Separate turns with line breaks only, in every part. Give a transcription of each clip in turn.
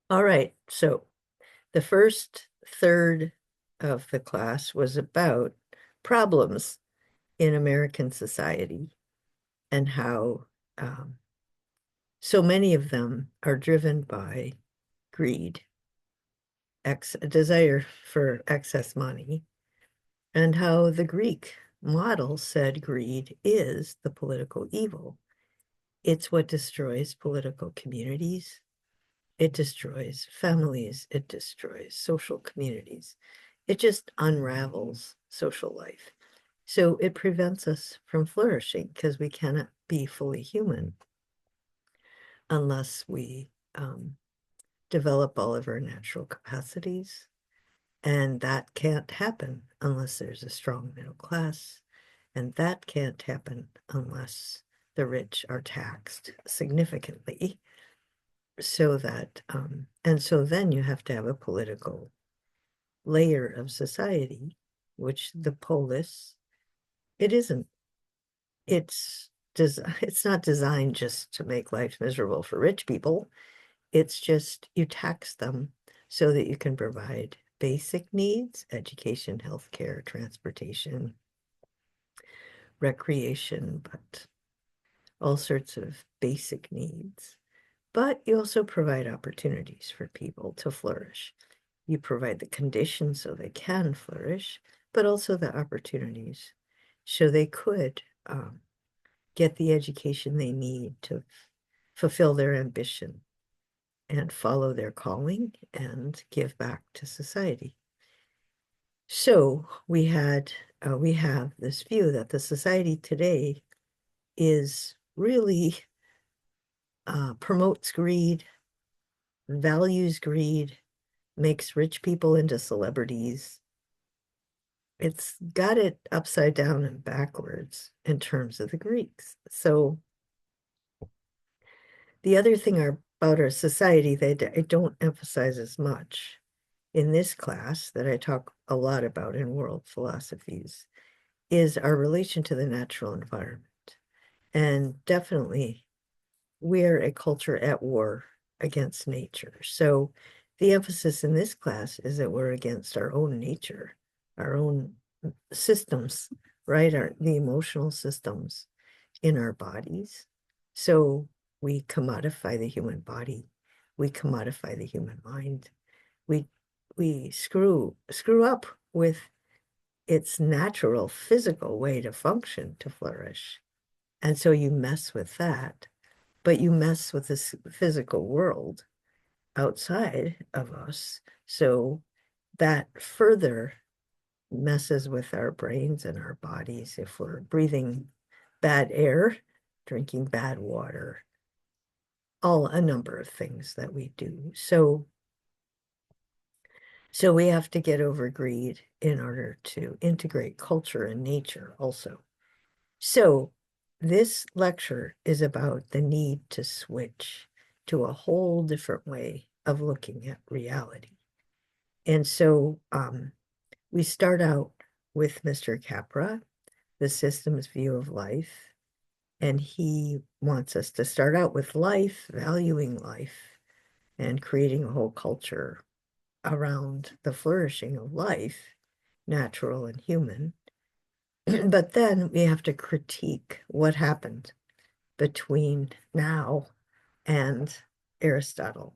All right, so the first third of the class was about problems in American society and how so many of them are driven by greed, desire for excess money, and how the Greek model said greed is the political evil. It's what destroys political communities. It destroys families. It destroys social communities. It just unravels social life. So it prevents us from flourishing because we cannot be fully human unless we develop all of our natural capacities. And that can't happen unless there's a strong middle class. And that can't happen unless the rich are taxed significantly. So that, and so then you have to have a political layer of society, which the polis, it isn't. It's not designed just to make life miserable for rich people. It's just you tax them so that you can provide basic needs, education, healthcare, transportation, recreation, but all sorts of basic needs. But you also provide opportunities for people to flourish. You provide the conditions so they can flourish, but also the opportunities so they could get the education they need to fulfill their ambition and follow their calling and give back to society. So we have this view that the society today is really promotes greed, values greed, makes rich people into celebrities. It's got it upside down and backwards in terms of the Greeks. So the other thing about our society that I don't emphasize as much in this class that I talk a lot about in world philosophies is our relation to the natural environment. And definitely, we're a culture at war against nature. So the emphasis in this class is that we're against our own nature, our own systems, right? The emotional systems in our bodies. So we commodify the human body, we commodify the human mind, we we screw up with its natural physical way to function to flourish. And so you mess with that, but you mess with this physical world outside of us. So that further messes with our brains and our bodies if we're breathing bad air, drinking bad water, all a number of things that we do. So we have to get over greed in order to integrate culture and nature also. So this lecture is about the need to switch to a whole different way of looking at reality. And so we start out with Mr. Capra, the system's view of life. And he wants us to start out with life, valuing life, and creating a whole culture around the flourishing of life, natural and human. But then we have to critique what happened between now and Aristotle.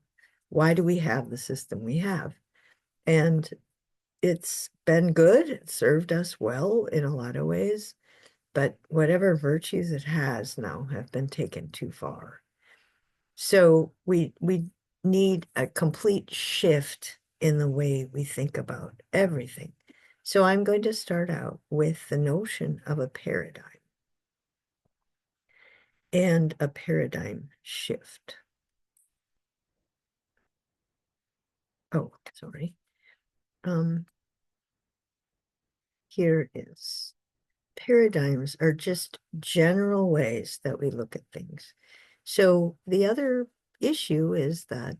Why do we have the system we have? And it's been good, it served us well in a lot of ways, but whatever virtues it has now have been taken too far. So we need a complete shift in the way we think about everything. So I'm going to start out with the notion of a paradigm and a paradigm shift. Oh, sorry. Um, Here is paradigms are just general ways that we look at things. So the other issue is that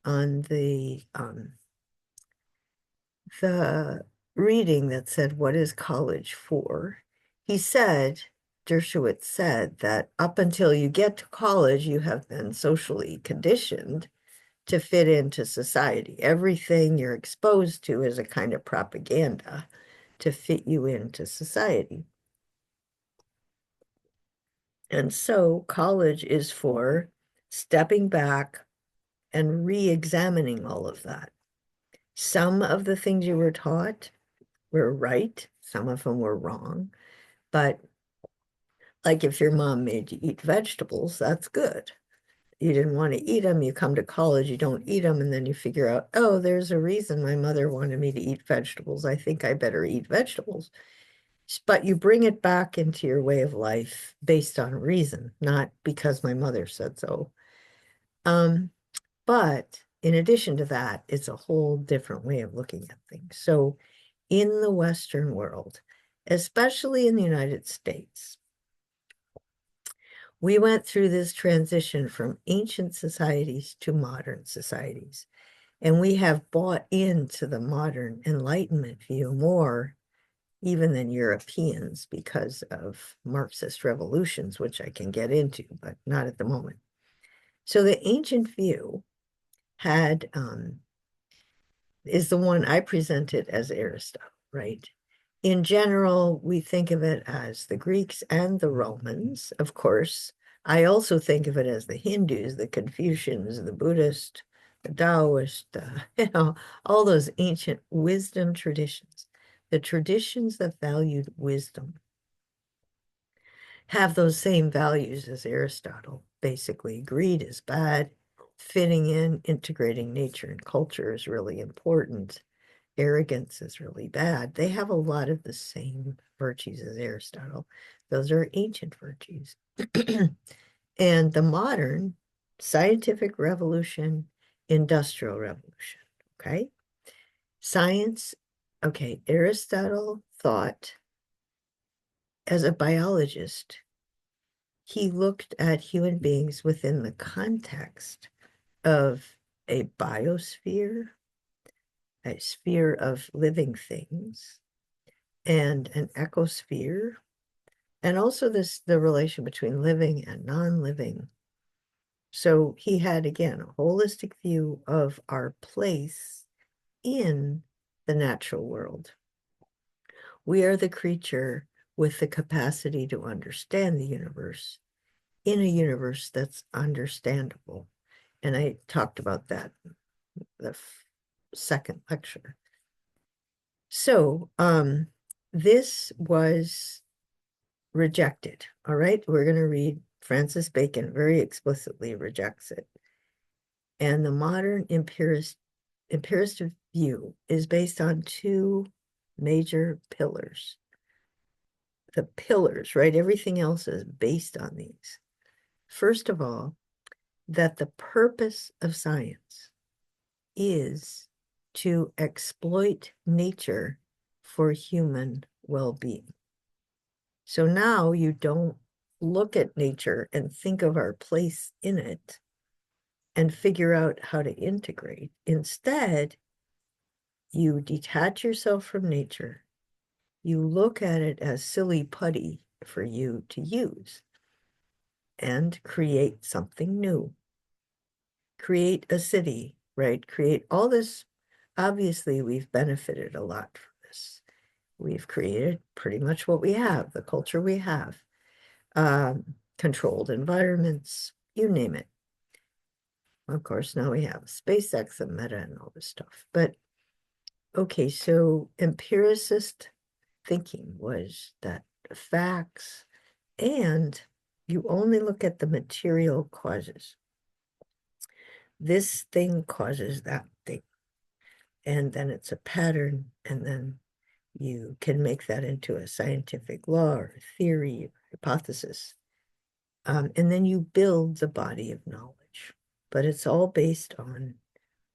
on the reading that said, "What is college for?" He said, Dershowitz said that up until you get to college, you have been socially conditioned to fit into society. Everything you're exposed to is a kind of propaganda to fit you into society. And so college is for stepping back and re-examining all of that. Some of the things you were taught were right, some of them were wrong. But like if your mom made you eat vegetables, that's good. You didn't want to eat them, you come to college, you don't eat them, and then you figure out, oh, there's a reason my mother wanted me to eat vegetables. I think I better eat vegetables. But you bring it back into your way of life based on reason, not because my mother said so. But in addition to that, it's a whole different way of looking at things. So in the Western world, especially in the United States, we went through this transition from ancient societies to modern societies. And we have bought into the modern Enlightenment view more even than Europeans because of Marxist revolutions, which I can get into, but not at the moment. So the ancient view had is the one I presented as Aristotle, right? In general, we think of it as the Greeks and the Romans, of course. I also think of it as the Hindus, the Confucians, the Buddhists, the Taoist, all those ancient wisdom traditions, the traditions that valued wisdom have those same values as Aristotle. Basically, greed is bad, fitting in, integrating nature and culture is really important. Arrogance is really bad. They have a lot of the same virtues as Aristotle. Those are ancient virtues. And the modern scientific revolution, industrial revolution, okay? Science, okay, Aristotle thought as a biologist, he looked at human beings within the context of a biosphere, a sphere of living things, and an ecosphere, and also the relation between living and non-living. So he had, again, a holistic view of our place in the natural world. We are the creature with the capacity to understand the universe in a universe that's understandable. And I talked about that in the second lecture. So this was rejected. All right, we're going to read Francis Bacon very explicitly rejects it. And the modern empirist view is based on two major pillars. The pillars, right? Everything else is based on these. First of all, that the purpose of science is to exploit nature for human well-being. So now you don't look at nature and think of our place in it and figure out how to integrate. Instead, you detach yourself from nature. You look at it as silly putty for you to use and create something new. Create a city, right? Create all this. Obviously, we've benefited a lot from this. We've created pretty much what we have, the culture we have, controlled environments, you name it. Of course, now we have SpaceX and Meta and all this stuff. But okay, so empiricist thinking was that facts, and you only look at the material causes. This thing causes that thing. And then it's a pattern, and then you can make that into a scientific law or theory, hypothesis. And then you build the body of knowledge. But it's all based on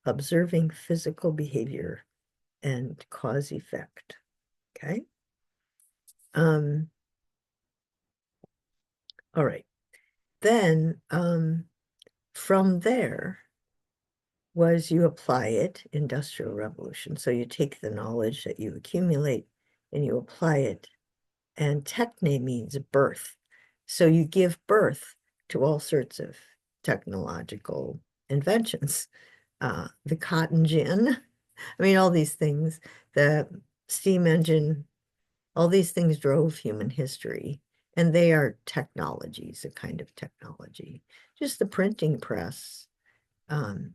observing physical behavior and cause effect. Okay. All right. Then from there was you apply it, industrial revolution. So you take the knowledge that you accumulate and you apply it. And techne means birth. So you give birth to all sorts of technological inventions. the cotton gin. I mean, all these things, the steam engine, all these things drove human history, and they are technologies, a kind of technology. Just the printing press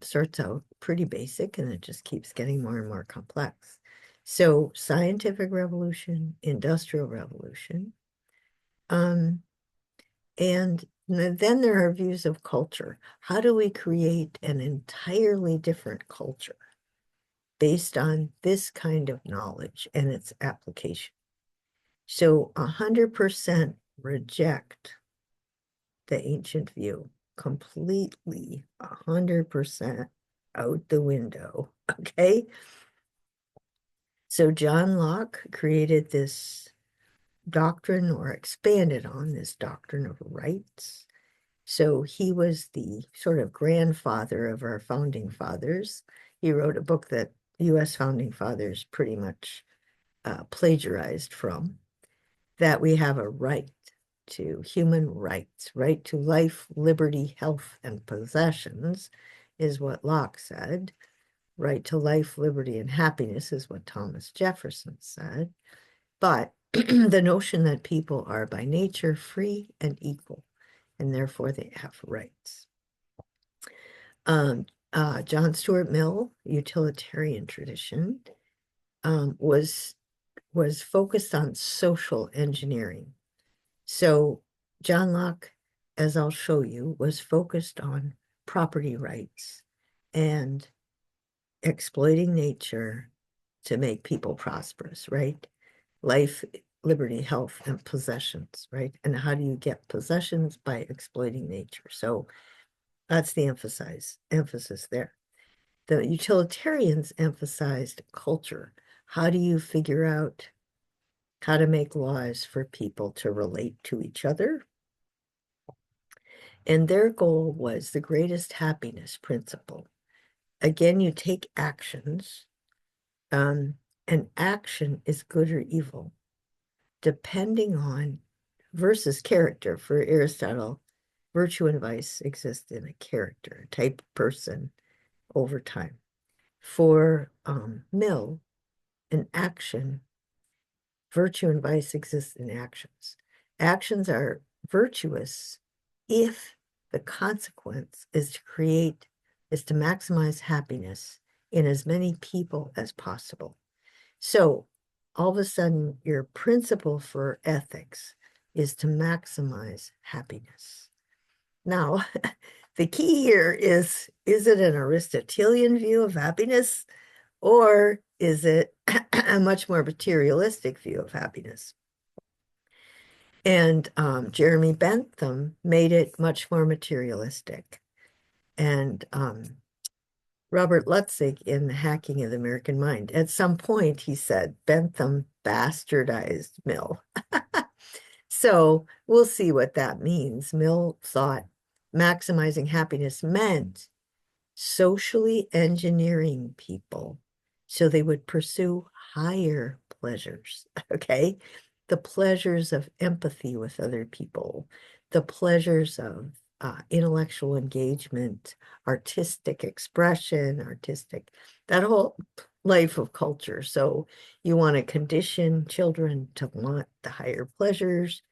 starts out pretty basic, and it just keeps getting more and more complex. So scientific revolution, industrial revolution, um, and then there are views of culture. How do we create an entirely different culture based on this kind of knowledge and its application? So 100% reject the ancient view, completely 100% out the window, okay? So John Locke created this doctrine, or expanded on this doctrine of rights. So he was the sort of grandfather of our founding fathers. He wrote a book that US founding fathers pretty much plagiarized from, that we have a right to human rights, right to life, liberty, health, and possessions is what Locke said. Right to life, liberty, and happiness is what Thomas Jefferson said. But the notion that people are by nature free and equal, and therefore they have rights. John Stuart Mill, utilitarian tradition, was focused on social engineering. So John Locke, as I'll show you, was focused on property rights and exploiting nature to make people prosperous, right? Life, liberty, health, and possessions, right? And how do you get possessions? By exploiting nature. So that's the emphasis there. The utilitarians emphasized culture. How do you figure out how to make laws for people to relate to each other? And their goal was the greatest happiness principle. Again, you take actions, and action is good or evil, depending on versus character. For Aristotle, virtue and vice exist in a character type person over time. For Mill, an action, virtue and vice exist in actions. Actions are virtuous if the consequence is to maximize happiness in as many people as possible. So all of a sudden, your principle for ethics is to maximize happiness. Now, the key here is it an Aristotelian view of happiness, or is it a much more materialistic view of happiness? And Jeremy Bentham made it much more materialistic. And Robert Lutzig, in The Hacking of the American Mind, at some point he said Bentham bastardized Mill. So we'll see what that means. Mill thought maximizing happiness meant socially engineering people so they would pursue higher pleasures, okay? The pleasures of empathy with other people, the pleasures of intellectual engagement, artistic expression, that whole life of culture. So you want to condition children to want the higher pleasures,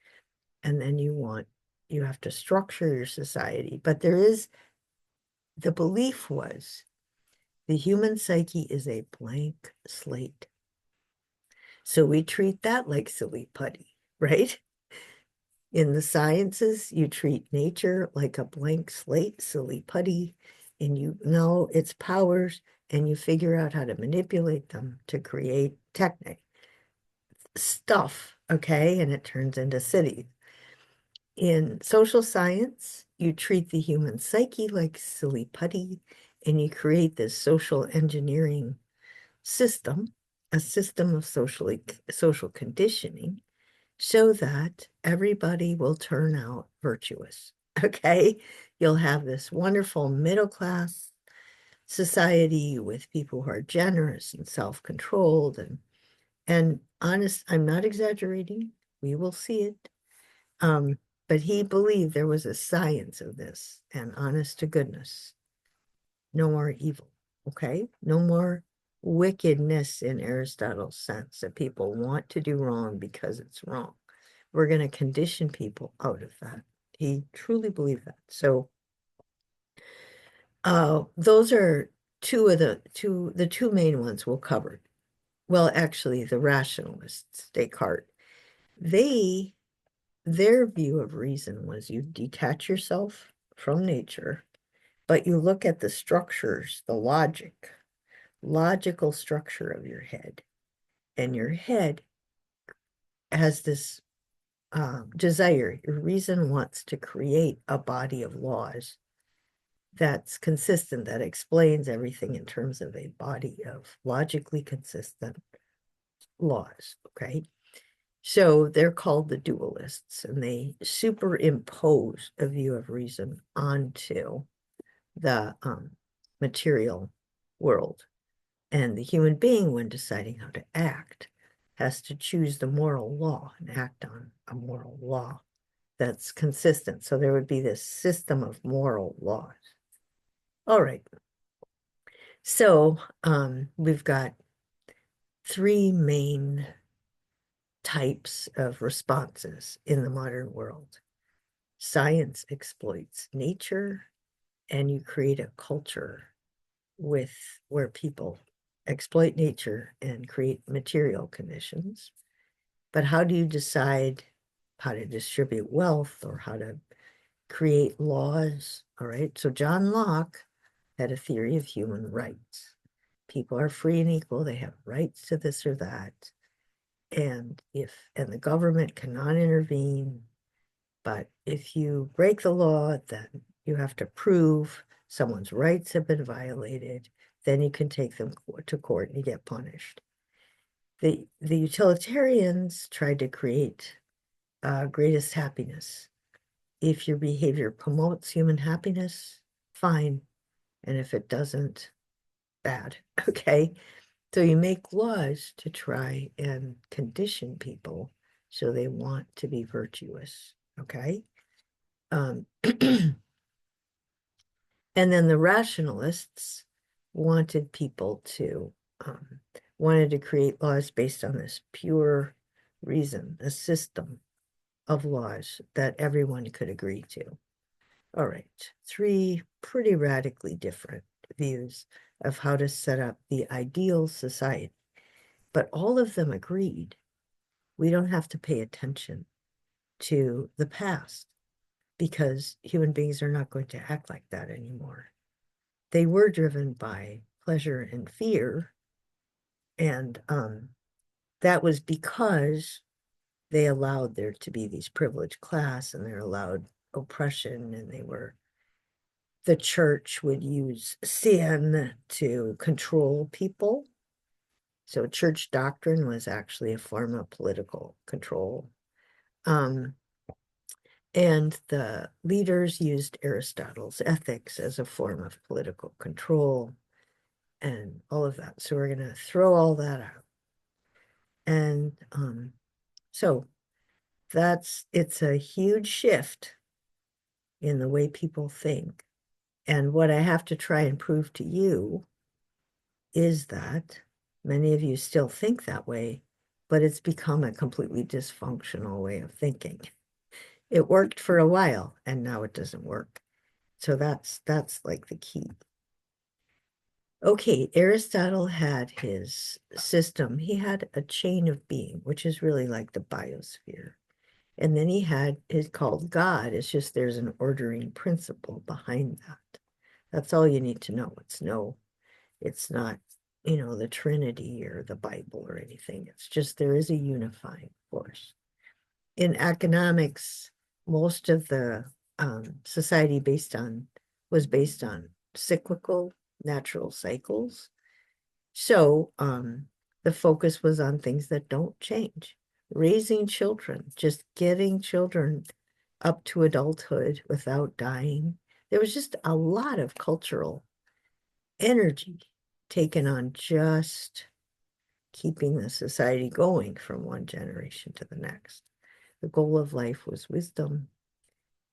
and then you have to structure your society. But the belief was the human psyche is a blank slate. So we treat that like silly putty, right? In the sciences, you treat nature like a blank slate, silly putty, and you know its powers, and you figure out how to manipulate them to create technique stuff, okay? And it turns into cities. In social science, you treat the human psyche like silly putty, and you create this social engineering system, a system of social conditioning, so that everybody will turn out virtuous. Okay, you'll have this wonderful middle class society with people who are generous and self-controlled and honest. I'm not exaggerating. We will see it. But he believed there was a science of this, and honest to goodness, no more evil. Okay, no more wickedness in Aristotle's sense that people want to do wrong because it's wrong. We're going to condition people out of that. He truly believed that. So those are the two main ones we'll cover. Well, actually, the rationalists, Descartes, they their view of reason was you detach yourself from nature, but you look at the structures, the logical structure of your head, and your head has this desire. Your reason wants to create a body of laws that's consistent, that explains everything in terms of a body of logically consistent laws. Okay. So they're called the dualists, and they superimpose a view of reason onto the material world. And the human being, when deciding how to act, has to choose the moral law and act on a moral law that's consistent. So there would be this system of moral laws. All right. So we've got three main types of responses in the modern world. Science exploits nature, and you create a culture with where people exploit nature and create material conditions. But how do you decide how to distribute wealth or how to create laws? All right. So John Locke had a theory of human rights. People are free and equal. They have rights to this or that. And the government cannot intervene. But if you break the law, then you have to prove someone's rights have been violated. Then you can take them to court and you get punished. The utilitarians tried to create greatest happiness. If your behavior promotes human happiness, fine. And if it doesn't, bad. Okay. So you make laws to try and condition people so they want to be virtuous. Okay. And then the rationalists wanted people to wanted to create laws based on this pure reason, a system of laws that everyone could agree to. All right, three pretty radically different views of how to set up the ideal society. But all of them agreed we don't have to pay attention to the past because human beings are not going to act like that anymore. They were driven by pleasure and fear, and that was because they allowed there to be these privileged class and they allowed oppression, and the church would use sin to control people. So church doctrine was actually a form of political control. Um, and the leaders used Aristotle's ethics as a form of political control and all of that. So we're going to throw all that out. And so it's a huge shift in the way people think. And what I have to try and prove to you is that many of you still think that way, but it's become a completely dysfunctional way of thinking. It worked for a while and now it doesn't work. So that's like the key. Okay, Aristotle had his system. He had a chain of being, which is really like the biosphere. And then he had his called God. It's just there's an ordering principle behind that. That's all you need to know. It's not, the Trinity or the Bible or anything. It's just there is a unifying force. In economics, most of the society was based on cyclical natural cycles. So the focus was on things that don't change. Raising children, just getting children up to adulthood without dying. There was just a lot of cultural energy taken on just keeping the society going from one generation to the next. The goal of life was wisdom,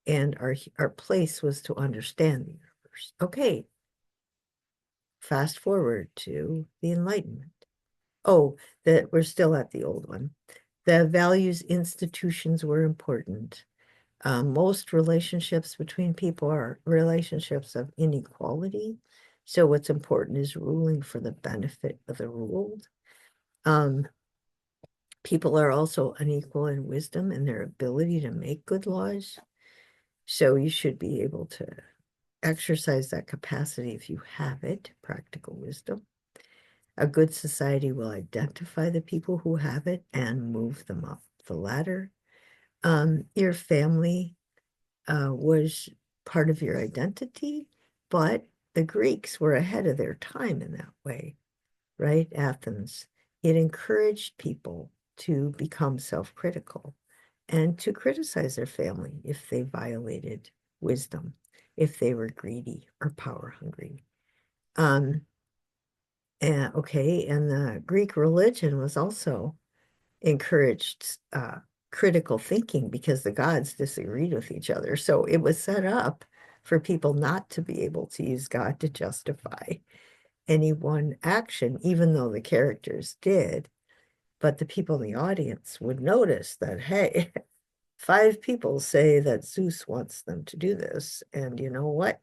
and our place was to understand the universe. Okay, fast forward to the Enlightenment. Oh, that we're still at the old one. The values institutions were important. Most relationships between people are relationships of inequality. So what's important is ruling for the benefit of the ruled. Um, People are also unequal in wisdom and their ability to make good laws. So you should be able to exercise that capacity if you have it, practical wisdom. A good society will identify the people who have it and move them up the ladder. Your family was part of your identity, but the Greeks were ahead of their time in that way, right? Athens. It encouraged people to become self-critical and to criticize their family if they violated wisdom, if they were greedy or power hungry. And the Greek religion was also encouraged critical thinking because the gods disagreed with each other. So it was set up for people not to be able to use God to justify any one action, even though the characters did. But the people in the audience would notice that, hey, five people say that Zeus wants them to do this. And you know what?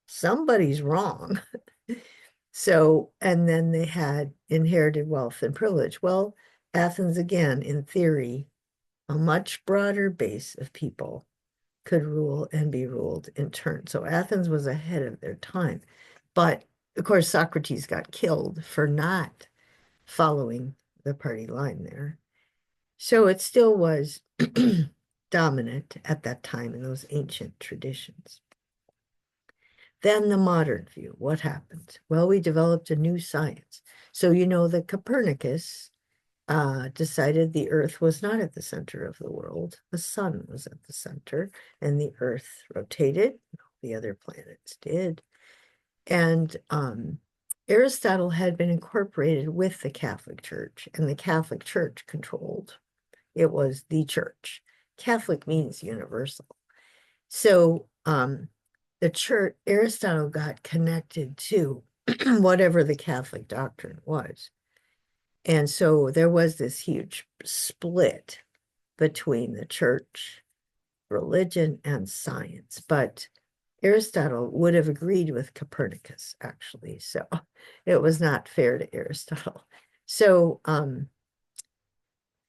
Somebody's wrong. So, and then they had inherited wealth and privilege. Well, Athens, again, in theory, a much broader base of people could rule and be ruled in turn. So Athens was ahead of their time. But of course, Socrates got killed for not following the party line there. So it still was dominant at that time in those ancient traditions. Then the modern view, what happened? Well, we developed a new science. So you know that Copernicus decided the Earth was not at the center of the world. The sun was at the center, and the Earth rotated. The other planets did. And Aristotle had been incorporated with the Catholic Church, and the Catholic Church controlled. It was the church. Catholic means universal. So the church, Aristotle got connected to whatever the Catholic doctrine was. And so there was this huge split between the church, religion, and science. But Aristotle would have agreed with Copernicus, actually. So it was not fair to Aristotle. So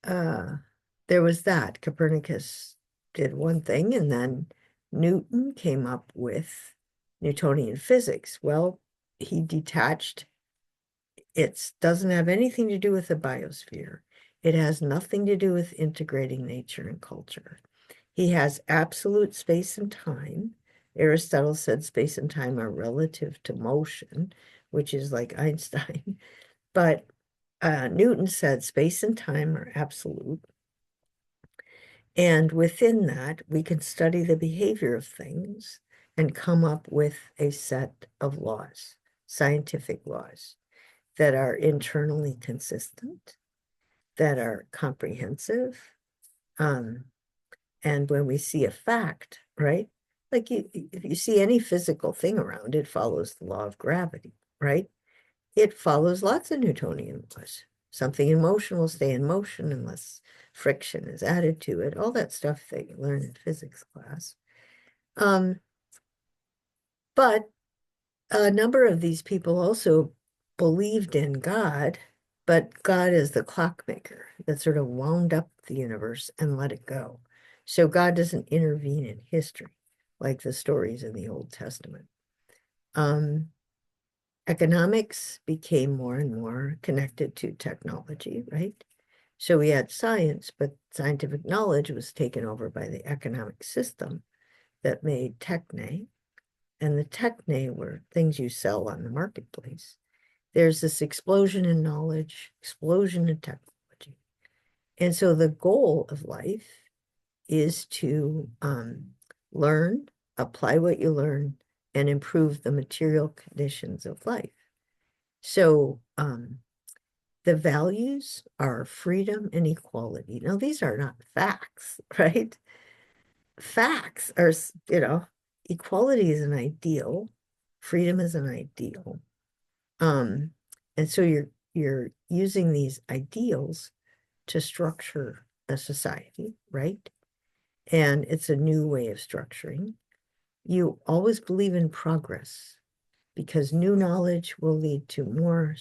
there was that. Copernicus did one thing, and then Newton came up with Newtonian physics. Well, he detached. It doesn't have anything to do with the biosphere. It has nothing to do with integrating nature and culture. He has absolute space and time. Aristotle said space and time are relative to motion, which is like Einstein. But Newton said space and time are absolute. And within that, we can study the behavior of things and come up with a set of laws, scientific laws that are internally consistent, that are comprehensive. And when we see a fact, right? Like if you see any physical thing around, it follows the law of gravity, right? It follows lots of Newtonian laws. Something in motion will stay in motion unless friction is added to it, all that stuff that you learn in physics class. But a number of these people also believed in God, but God is the clockmaker that sort of wound up the universe and let it go. So God doesn't intervene in history like the stories in the Old Testament. Economics became more and more connected to technology, right? So we had science, but scientific knowledge was taken over by the economic system that made techne. And the techne were things you sell on the marketplace. There's this explosion in knowledge, explosion in technology. And so the goal of life is to learn, apply what you learn, and improve the material conditions of life. So the values are freedom and equality. Now, these are not facts, right? Facts are, equality is an ideal, freedom is an ideal. Um, and so you're using these ideals to structure a society, right? And it's a new way of structuring. You always believe in progress because new knowledge will lead to more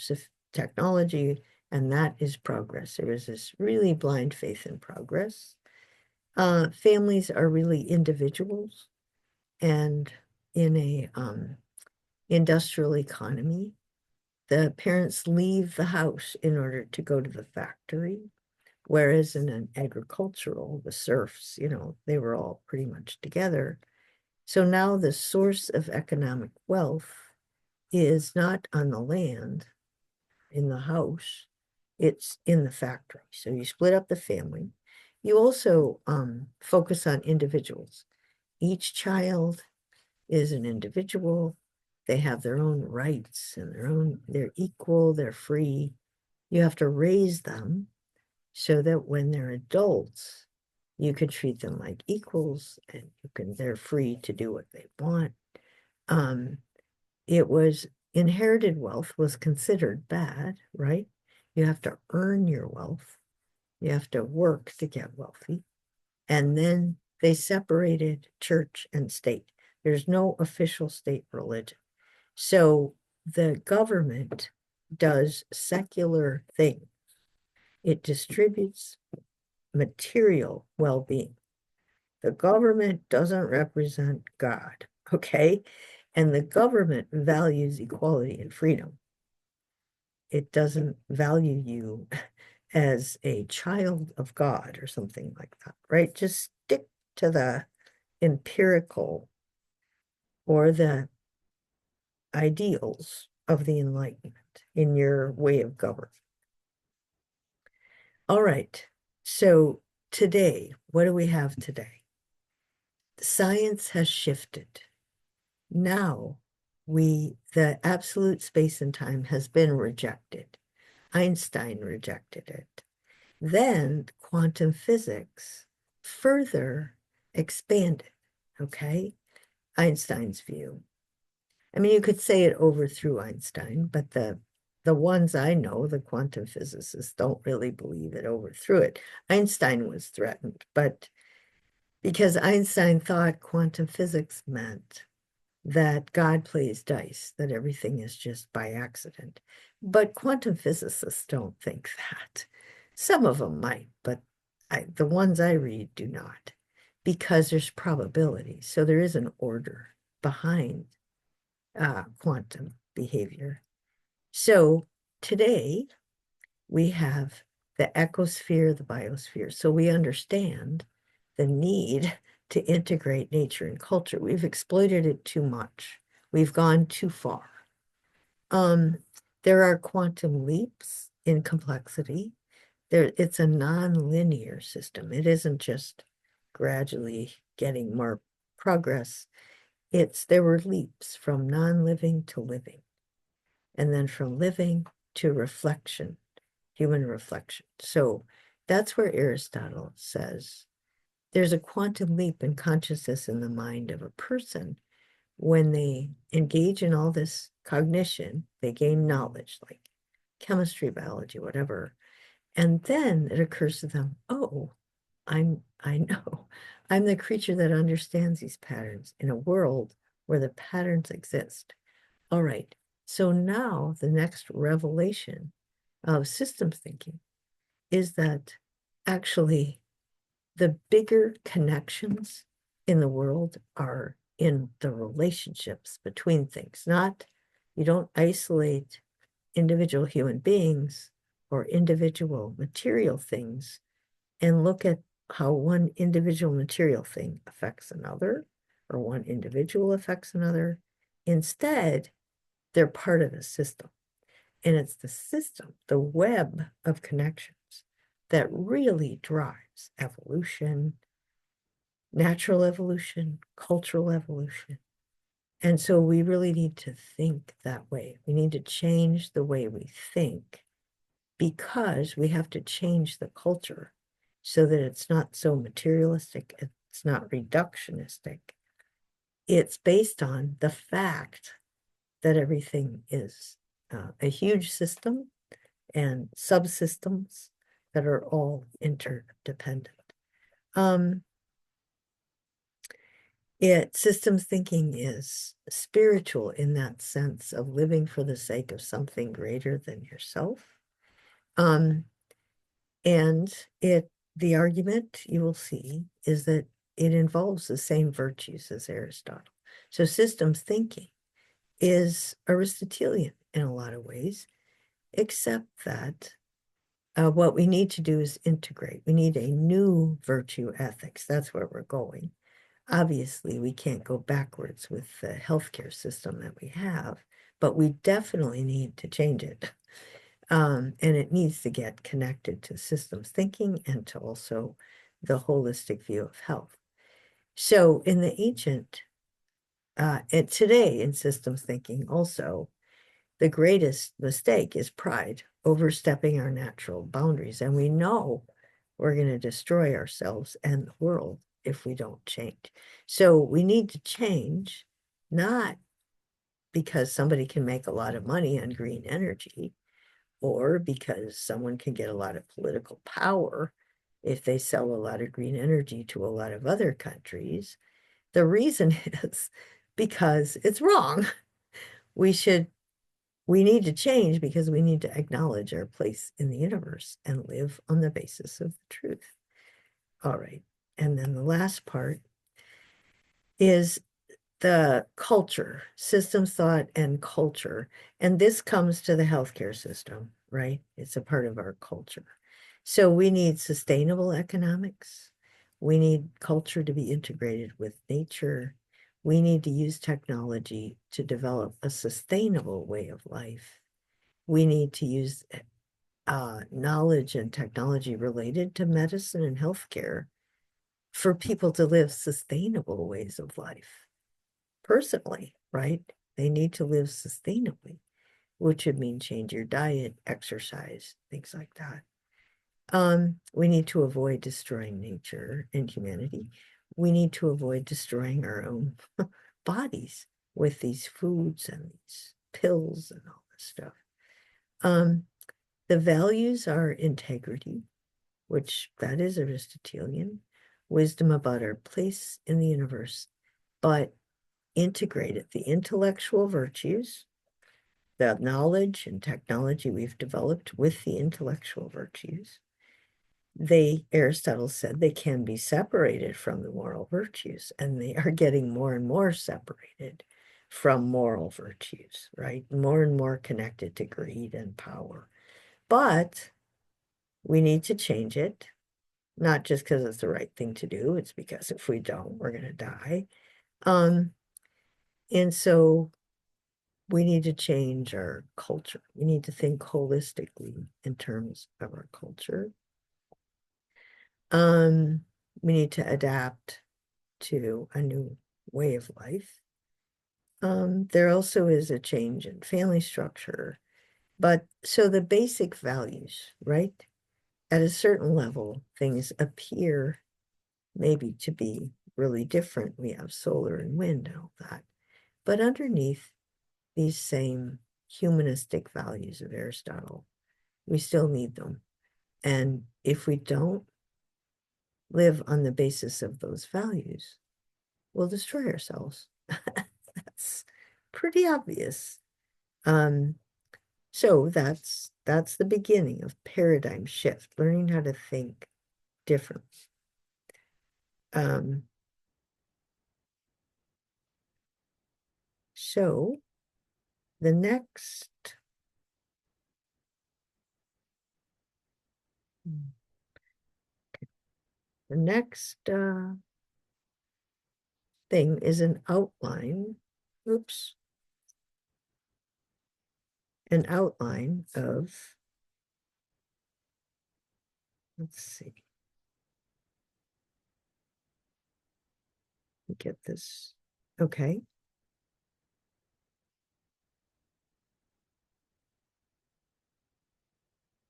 technology, and that is progress. There is this really blind faith in progress. Families are really individuals, and in a industrial economy, the parents leave the house in order to go to the factory. Whereas in an agricultural, the serfs, they were all pretty much together. So now the source of economic wealth is not on the land, in the house, it's in the factory. So you split up the family. You also focus on individuals. Each child is an individual. They have their own rights and they're equal, they're free. You have to raise them so that when they're adults, you can treat them like equals and they're free to do what they want. It was inherited wealth was considered bad, right? You have to earn your wealth. You have to work to get wealthy. And then they separated church and state. There's no official state religion. So the government does secular things. It distributes material well-being. The government doesn't represent God, okay? And the government values equality and freedom. It doesn't value you as a child of God or something like that, right? Just stick to the empirical or the ideals of the Enlightenment in your way of government. All right. So today, what do we have today? Science has shifted. Now, the absolute space and time has been rejected. Einstein rejected it. Then quantum physics further expanded, okay? Einstein's view. I mean, you could say it overthrew Einstein, but the ones I know, the quantum physicists, don't really believe it overthrew it. Einstein was threatened, but because Einstein thought quantum physics meant that God plays dice, that everything is just by accident. But quantum physicists don't think that. Some of them might, but the ones I read do not, because there's probability. So there is an order behind quantum behavior. So today we have the ecosphere, the biosphere. So we understand the need to integrate nature and culture. We've exploited it too much. We've gone too far. There are quantum leaps in complexity. It's a non-linear system. It isn't just gradually getting more progress. There were leaps from non-living to living, and then from living to reflection, human reflection. So that's where Aristotle says there's a quantum leap in consciousness in the mind of a person. When they engage in all this cognition, they gain knowledge like chemistry, biology, whatever. And then it occurs to them, oh, I know, I'm the creature that understands these patterns in a world where the patterns exist. All right, so now the next revelation of systems thinking is that actually the bigger connections in the world are in the relationships between things, not, you don't isolate individual human beings or individual material things and look at how one individual material thing affects another or one individual affects another. Instead, they're part of a system. And it's the system, the web of connections that really drives evolution, natural evolution, cultural evolution. And so we really need to think that way. We need to change the way we think because we have to change the culture so that it's not so materialistic, it's not reductionistic. It's based on the fact that everything is a huge system and subsystems that are all interdependent. Um, systems thinking is spiritual in that sense of living for the sake of something greater than yourself. Um, and the argument you will see is that it involves the same virtues as Aristotle. So systems thinking is Aristotelian in a lot of ways, except that what we need to do is integrate. We need a new virtue ethics. That's where we're going. Obviously, we can't go backwards with the healthcare system that we have, but we definitely need to change it. And it needs to get connected to systems thinking and to also the holistic view of health. So in the ancient, and today in systems thinking also, the greatest mistake is pride, overstepping our natural boundaries. And we know we're going to destroy ourselves and the world if we don't change. So we need to change, not because somebody can make a lot of money on green energy or because someone can get a lot of political power if they sell a lot of green energy to a lot of other countries. The reason is because it's wrong. We should we need to change because we need to acknowledge our place in the universe and live on the basis of the truth. All right. And then the last part is the culture, systems thought and culture. And this comes to the healthcare system, right? It's a part of our culture. So we need sustainable economics. We need culture to be integrated with nature. We need to use technology to develop a sustainable way of life. We need to use knowledge and technology related to medicine and healthcare for people to live sustainable ways of life. Personally, right? They need to live sustainably, which would mean change your diet, exercise, things like that. We need to avoid destroying nature and humanity. We need to avoid destroying our own bodies with these foods and these pills and all this stuff. The values are integrity, which that is Aristotelian, wisdom about our place in the universe, but integrated the intellectual virtues, the knowledge and technology we've developed with the intellectual virtues. Aristotle said they can be separated from the moral virtues, and they are getting more and more separated from moral virtues, right? More and more connected to greed and power. But we need to change it, not just because it's the right thing to do. It's because if we don't, we're going to die. And so we need to change our culture. We need to think holistically in terms of our culture. We need to adapt to a new way of life. There also is a change in family structure. But so the basic values, right? At a certain level, things appear maybe to be really different. We have solar and wind and all that. But underneath these same humanistic values of Aristotle, we still need them. And if we don't live on the basis of those values, we'll destroy ourselves. That's pretty obvious. So that's the beginning of paradigm shift, learning how to think differently. So the next thing is an outline. Oops. An outline of, let's see. Get this. Okay.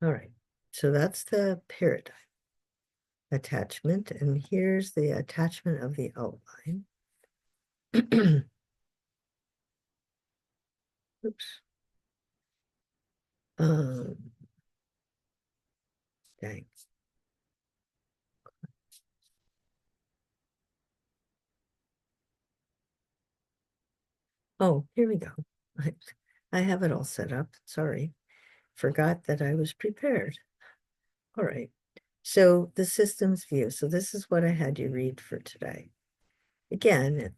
All right. So that's the paradigm attachment. And here's the attachment of the outline. Oops. Um, dang. Oh, here we go. I, I have it all set up. Sorry. Forgot that I was prepared. All right. So the systems view. So this is what I had you read for today. Again,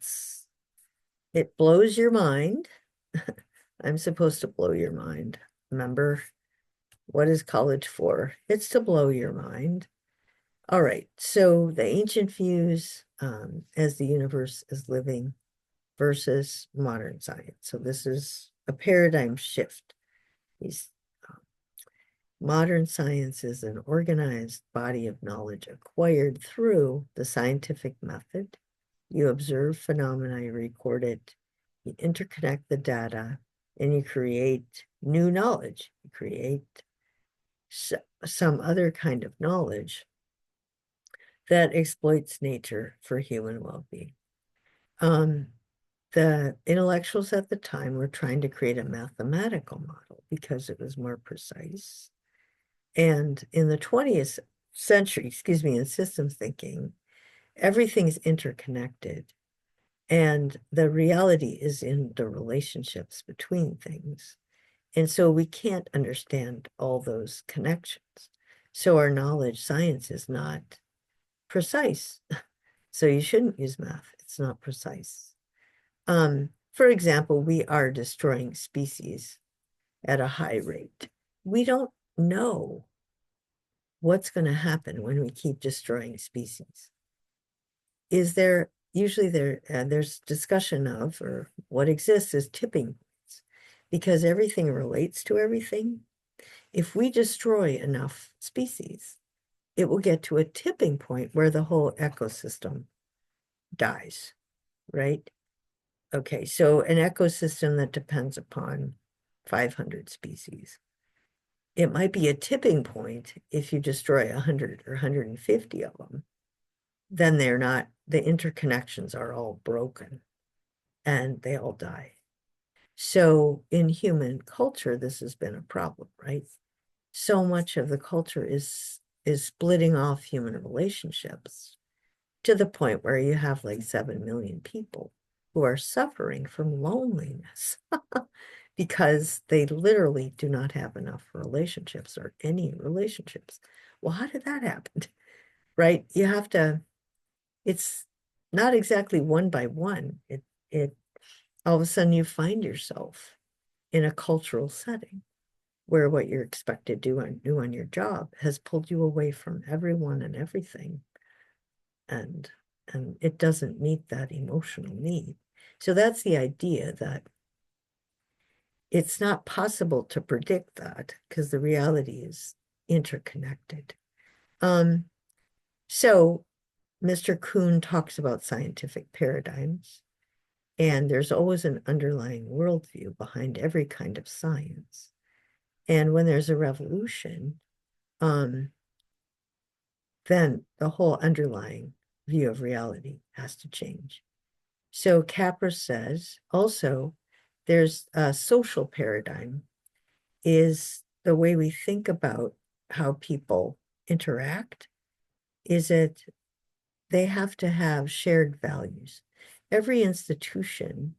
it blows your mind. I'm supposed to blow your mind. Remember, what is college for? It's to blow your mind. All right. So the ancient views as the universe is living versus modern science. So this is a paradigm shift. These modern science is an organized body of knowledge acquired through the scientific method. You observe phenomena, you record it, you interconnect the data, and you create new knowledge. You create some other kind of knowledge that exploits nature for human well-being. Um, the intellectuals at the time were trying to create a mathematical model because it was more precise. And in the 20th century, excuse me, in systems thinking, everything's interconnected. And the reality is in the relationships between things. And so we can't understand all those connections. So our knowledge science is not precise. So you shouldn't use math. It's not precise. For example, we are destroying species at a high rate. We don't know what's going to happen when we keep destroying species. Is there usually there's discussion of, or what exists is tipping points, because everything relates to everything. If we destroy enough species, it will get to a tipping point where the whole ecosystem dies, right? Okay, so an ecosystem that depends upon 500 species. It might be a tipping point if you destroy 100 or 150 of them. Then they're not, the interconnections are all broken and they all die. So in human culture, this has been a problem, right? So much of the culture is splitting off human relationships to the point where you have like 7 million people who are suffering from loneliness because they literally do not have enough relationships or any relationships. Well, how did that happen? Right? You have to, it's not exactly one by one. It all of a sudden you find yourself in a cultural setting where what you're expected to do on your job has pulled you away from everyone and everything. And it doesn't meet that emotional need. So that's the idea, that it's not possible to predict that because the reality is interconnected. So Mr. Kuhn talks about scientific paradigms, and there's always an underlying worldview behind every kind of science. And when there's a revolution, then the whole underlying view of reality has to change. So Capra says also there's a social paradigm is the way we think about how people interact. Is it they have to have shared values. Every institution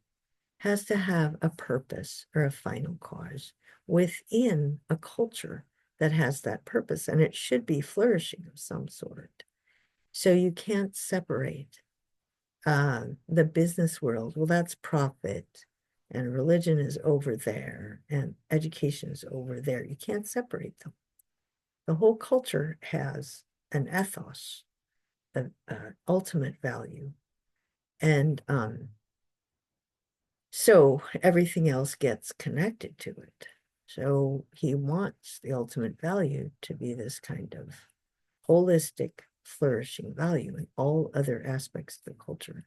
has to have a purpose or a final cause within a culture that has that purpose, and it should be flourishing of some sort. So you can't separate the business world. Well, that's profit, and religion is over there, and education is over there. You can't separate them. The whole culture has an ethos, an ultimate value, and so everything else gets connected to it. So he wants the ultimate value to be this kind of holistic, flourishing value, and all other aspects of the culture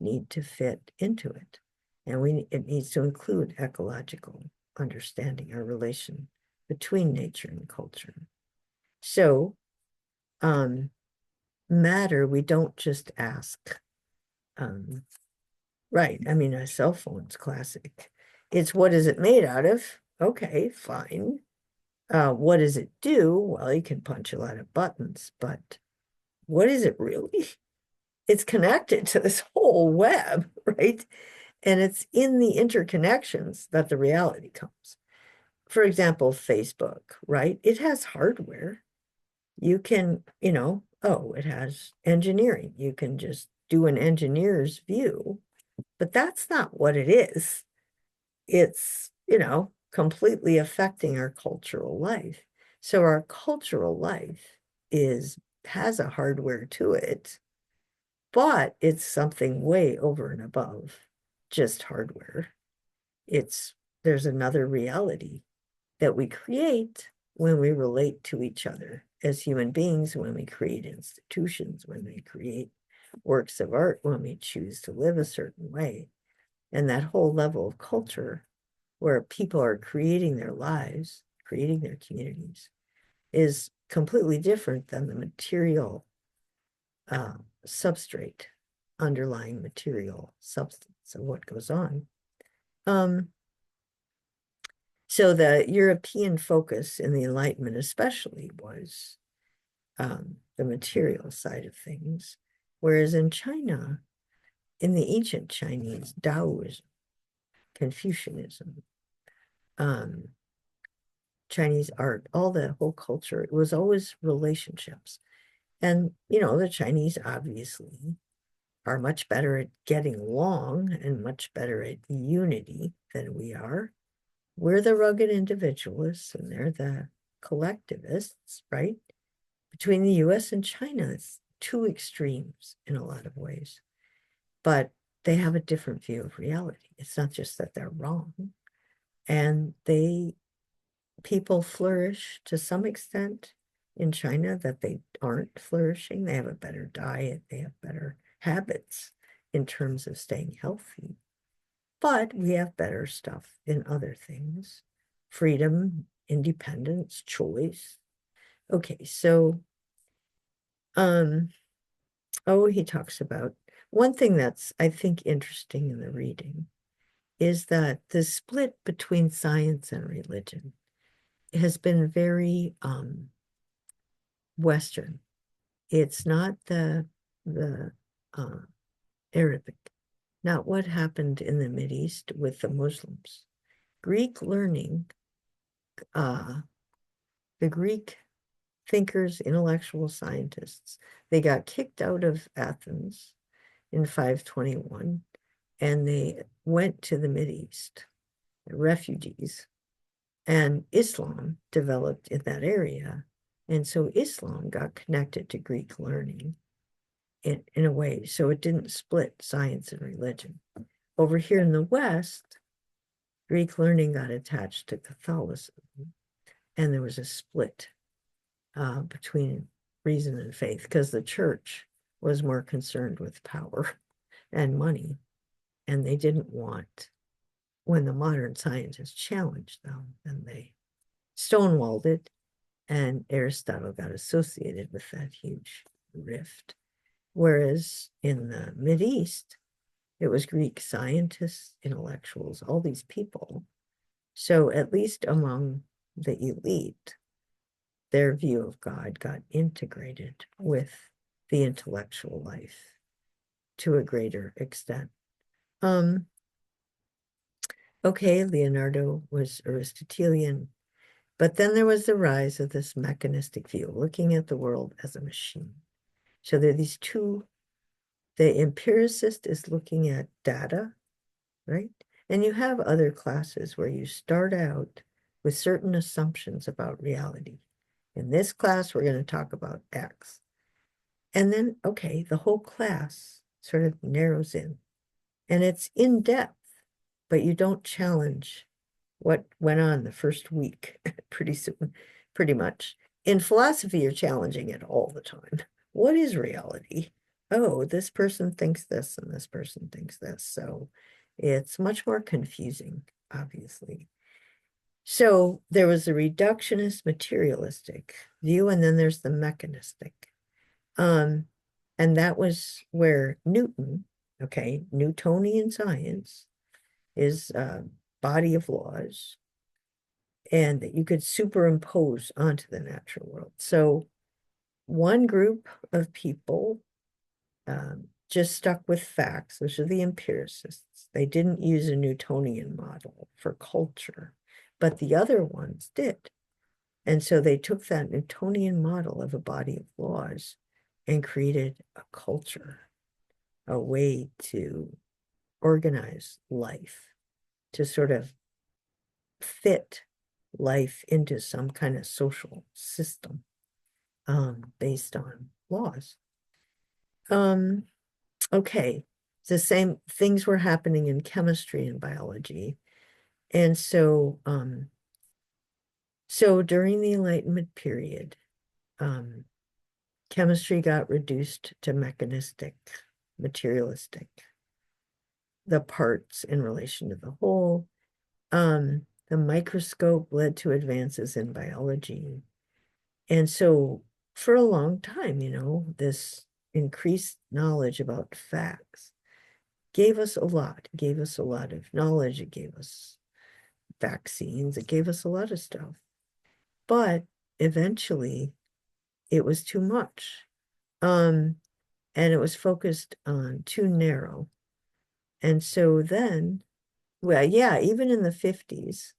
need to fit into it. And it needs to include ecological understanding, our relation between nature and culture. So matter, we don't just ask, right, I mean, a cell phone's classic. It's what is it made out of? Okay, fine. What does it do? Well, you can punch a lot of buttons, but what is it really? It's connected to this whole web, right? And it's in the interconnections that the reality comes. For example, Facebook, right? It has hardware. You can, oh, it has engineering. You can just do an engineer's view, but that's not what it is. It's, completely affecting our cultural life. So our cultural life has a hardware to it, but it's something way over and above just hardware. It's There's another reality that we create when we relate to each other as human beings, when we create institutions, when we create works of art, when we choose to live a certain way. And that whole level of culture where people are creating their lives, creating their communities, is completely different than the material substrate, underlying material substance of what goes on. So the European focus in the Enlightenment especially was the material side of things, whereas in China, in the ancient Chinese, Taoism, Confucianism, um, Chinese art, all the whole culture, it was always relationships. And, the Chinese obviously are much better at getting along and much better at unity than we are. We're the rugged individualists and they're the collectivists, right? Between the US and China, it's two extremes in a lot of ways. But they have a different view of reality. It's not just that they're wrong. And people flourish to some extent in China that they aren't flourishing. They have a better diet, they have better habits in terms of staying healthy. But we have better stuff in other things: freedom, independence, choice. Okay, so he talks about one thing that's, I think, interesting in the reading is that the split between science and religion has been very Western. It's not the uh, Arabic, not what happened in the Mideast with the Muslims. Greek learning, the Greek thinkers, intellectual scientists, they got kicked out of Athens in 521 and they went to the Mideast, refugees, and Islam developed in that area. And so Islam got connected to Greek learning in a way. So it didn't split science and religion. Over here in the West, Greek learning got attached to Catholicism, and there was a split between reason and faith because the church was more concerned with power and money, and they didn't want, when the modern scientists challenged them, then they stonewalled it, and Aristotle got associated with that huge rift. Whereas in the Mideast, it was Greek scientists, intellectuals, all these people. So at least among the elite, their view of God got integrated with the intellectual life to a greater extent. Okay, Leonardo was Aristotelian, but then there was the rise of this mechanistic view, looking at the world as a machine. So there are these two. The empiricist is looking at data, right? And you have other classes where you start out with certain assumptions about reality. In this class, we're going to talk about X. And then, okay, the whole class sort of narrows in and it's in depth, but you don't challenge what went on the first week pretty soon, pretty much. In philosophy, you're challenging it all the time. What is reality? Oh, this person thinks this and this person thinks this. So it's much more confusing, obviously. So there was a reductionist materialistic view, and then there's the mechanistic. And that was where Newton, okay, Newtonian science is a body of laws. and that you could superimpose onto the natural world. So one group of people just stuck with facts. Those are the empiricists. They didn't use a Newtonian model for culture, but the other ones did. And so they took that Newtonian model of a body of laws and created a culture, a way to organize life, to sort of fit life into some kind of social system based on laws. Okay, the same things were happening in chemistry and biology. And so during the Enlightenment period, chemistry got reduced to mechanistic, materialistic, the parts in relation to the whole. The microscope led to advances in biology. And so for a long time, this increased knowledge about facts gave us a lot. It gave us a lot of knowledge. It gave us vaccines. It gave us a lot of stuff. But eventually it was too much. And it was focused on too narrow. And so then, well, yeah, even in the 50s,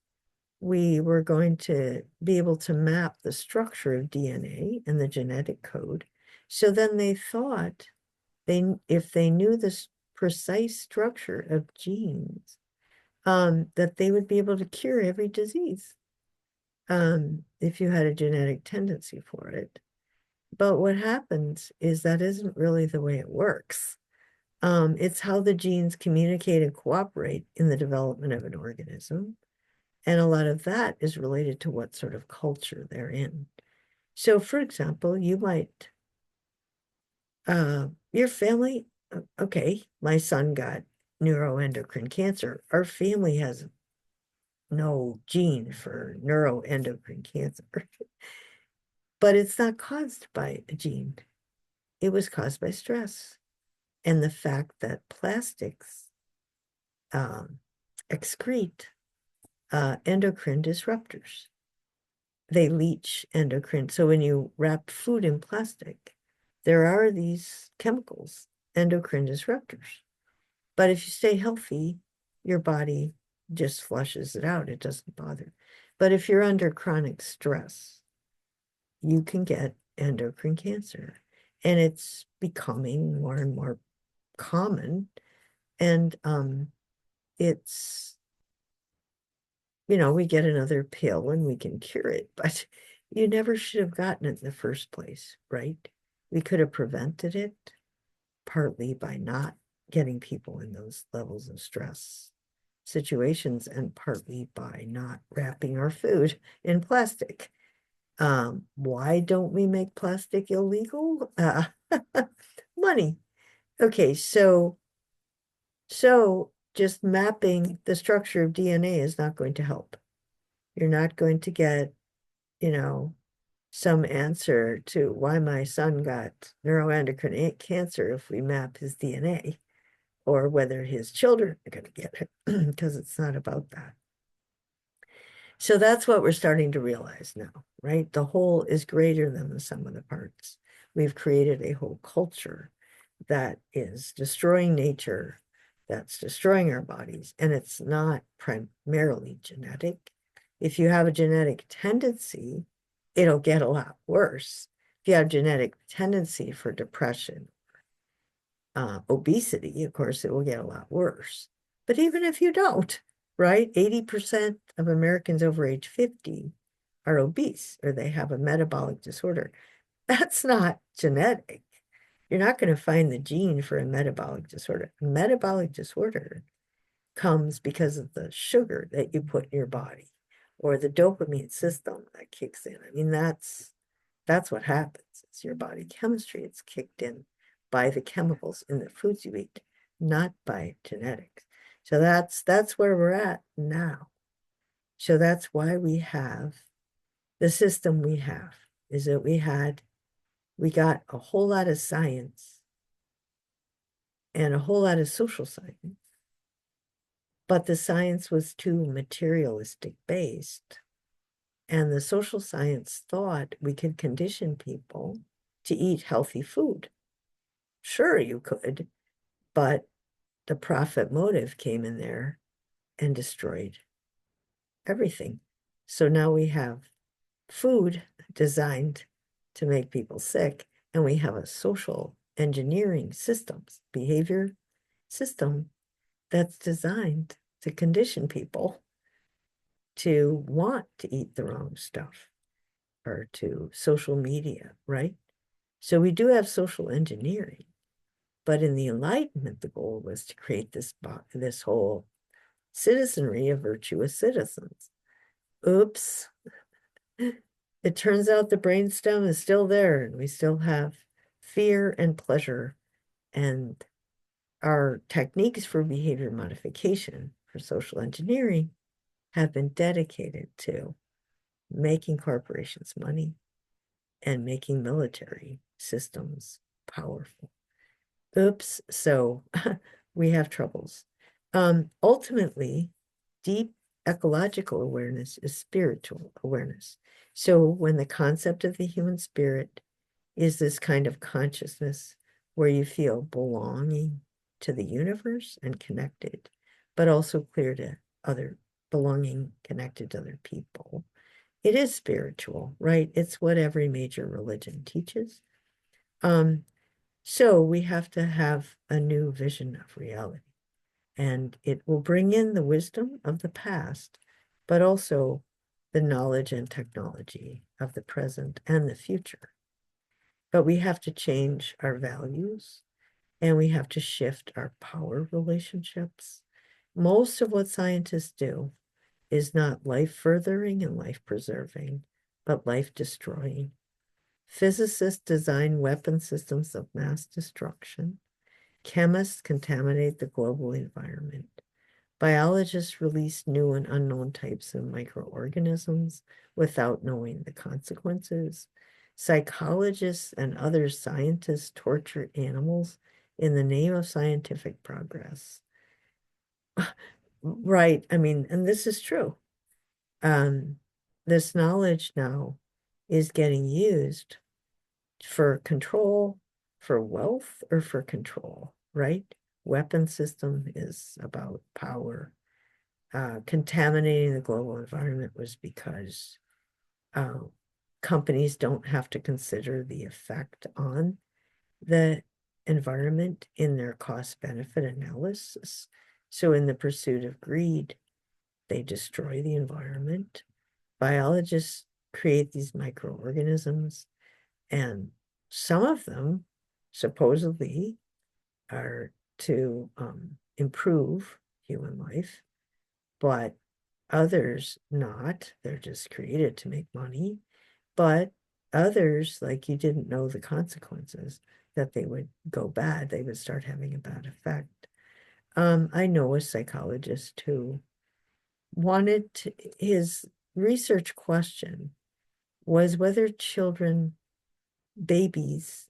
we were going to be able to map the structure of DNA and the genetic code. So then they thought if they knew this precise structure of genes, that they would be able to cure every disease if you had a genetic tendency for it. But what happens is that isn't really the way it works. It's how the genes communicate and cooperate in the development of an organism. And a lot of that is related to what sort of culture they're in. So, for example, you might, your family, okay, my son got neuroendocrine cancer. Our family has no gene for neuroendocrine cancer, but it's not caused by a gene. It was caused by stress and the fact that plastics excrete endocrine disruptors. They leach endocrine. So when you wrap food in plastic, there are these chemicals, endocrine disruptors. But if you stay healthy, your body just flushes it out. It doesn't bother. But if you're under chronic stress, you can get endocrine cancer. And it's becoming more and more common. And it's, we get another pill and we can cure it, but you never should have gotten it in the first place, right? We could have prevented it partly by not getting people in those levels of stress situations and partly by not wrapping our food in plastic. Why don't we make plastic illegal? Money. Okay, so just mapping the structure of DNA is not going to help. You're not going to get, some answer to why my son got neuroendocrine cancer if we map his DNA, or whether his children are going to get it, because it's not about that. So that's what we're starting to realize now, right? The whole is greater than the sum of the parts. We've created a whole culture that is destroying nature, that's destroying our bodies, and it's not primarily genetic. If you have a genetic tendency, it'll get a lot worse. If you have genetic tendency for depression, obesity, of course, it will get a lot worse. But even if you don't, right? 80% of Americans over age 50 are obese or they have a metabolic disorder. That's not genetic. You're not going to find the gene for a metabolic disorder. A metabolic disorder comes because of the sugar that you put in your body or the dopamine system that kicks in. I mean, that's what happens. It's your body chemistry. It's kicked in by the chemicals in the foods you eat, not by genetics. So that's where we're at now. So that's why we have the system we have, is that we got a whole lot of science and a whole lot of social science, but the science was too materialistic based. And the social science thought we could condition people to eat healthy food. Sure, you could, but the profit motive came in there and destroyed everything. So now we have food designed to make people sick, and we have a social engineering systems, behavior system that's designed to condition people to want to eat the wrong stuff or to social media, right? So we do have social engineering, but in the Enlightenment, the goal was to create this whole citizenry of virtuous citizens. Oops. It turns out the brainstem is still there, and we still have fear and pleasure. And our techniques for behavior modification, for social engineering, have been dedicated to making corporations money and making military systems powerful. Oops, so we have troubles. Ultimately, deep ecological awareness is spiritual awareness. So when the concept of the human spirit is this kind of consciousness where you feel belonging to the universe and connected, but also clear to other, belonging, connected to other people. It is spiritual, right? It's what every major religion teaches. So we have to have a new vision of reality, and it will bring in the wisdom of the past, but also the knowledge and technology of the present and the future. But we have to change our values, and we have to shift our power relationships. Most of what scientists do is not life furthering and life preserving, but life destroying. Physicists design weapon systems of mass destruction. Chemists contaminate the global environment. Biologists release new and unknown types of microorganisms without knowing the consequences. Psychologists and other scientists torture animals in the name of scientific progress. Right. I mean, and this is true. Um, this knowledge now is getting used for control, for wealth, or for control, right? Weapon system is about power. Contaminating the global environment was because uh, companies don't have to consider the effect on the environment in their cost benefit analysis. So in the pursuit of greed, they destroy the environment. Biologists create these microorganisms, and some of them supposedly are to improve human life, but others not. They're just created to make money. But others, like you didn't know the consequences, that they would go bad, they would start having a bad effect. I know a psychologist who wanted to, his research question was whether children, babies,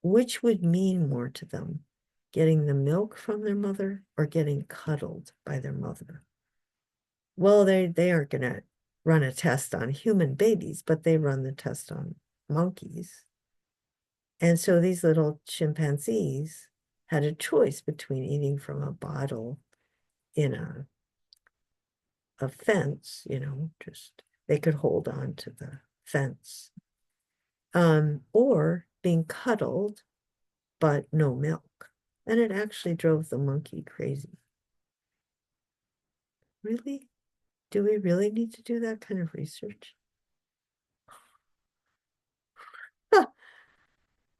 which would mean more to them, getting the milk from their mother or getting cuddled by their mother. Well, they aren't going to run a test on human babies, but they run the test on monkeys. And so these little chimpanzees had a choice between eating from a bottle in a fence, just they could hold on to the fence, or being cuddled, but no milk. And it actually drove the monkey crazy. Really? Do we really need to do that kind of research?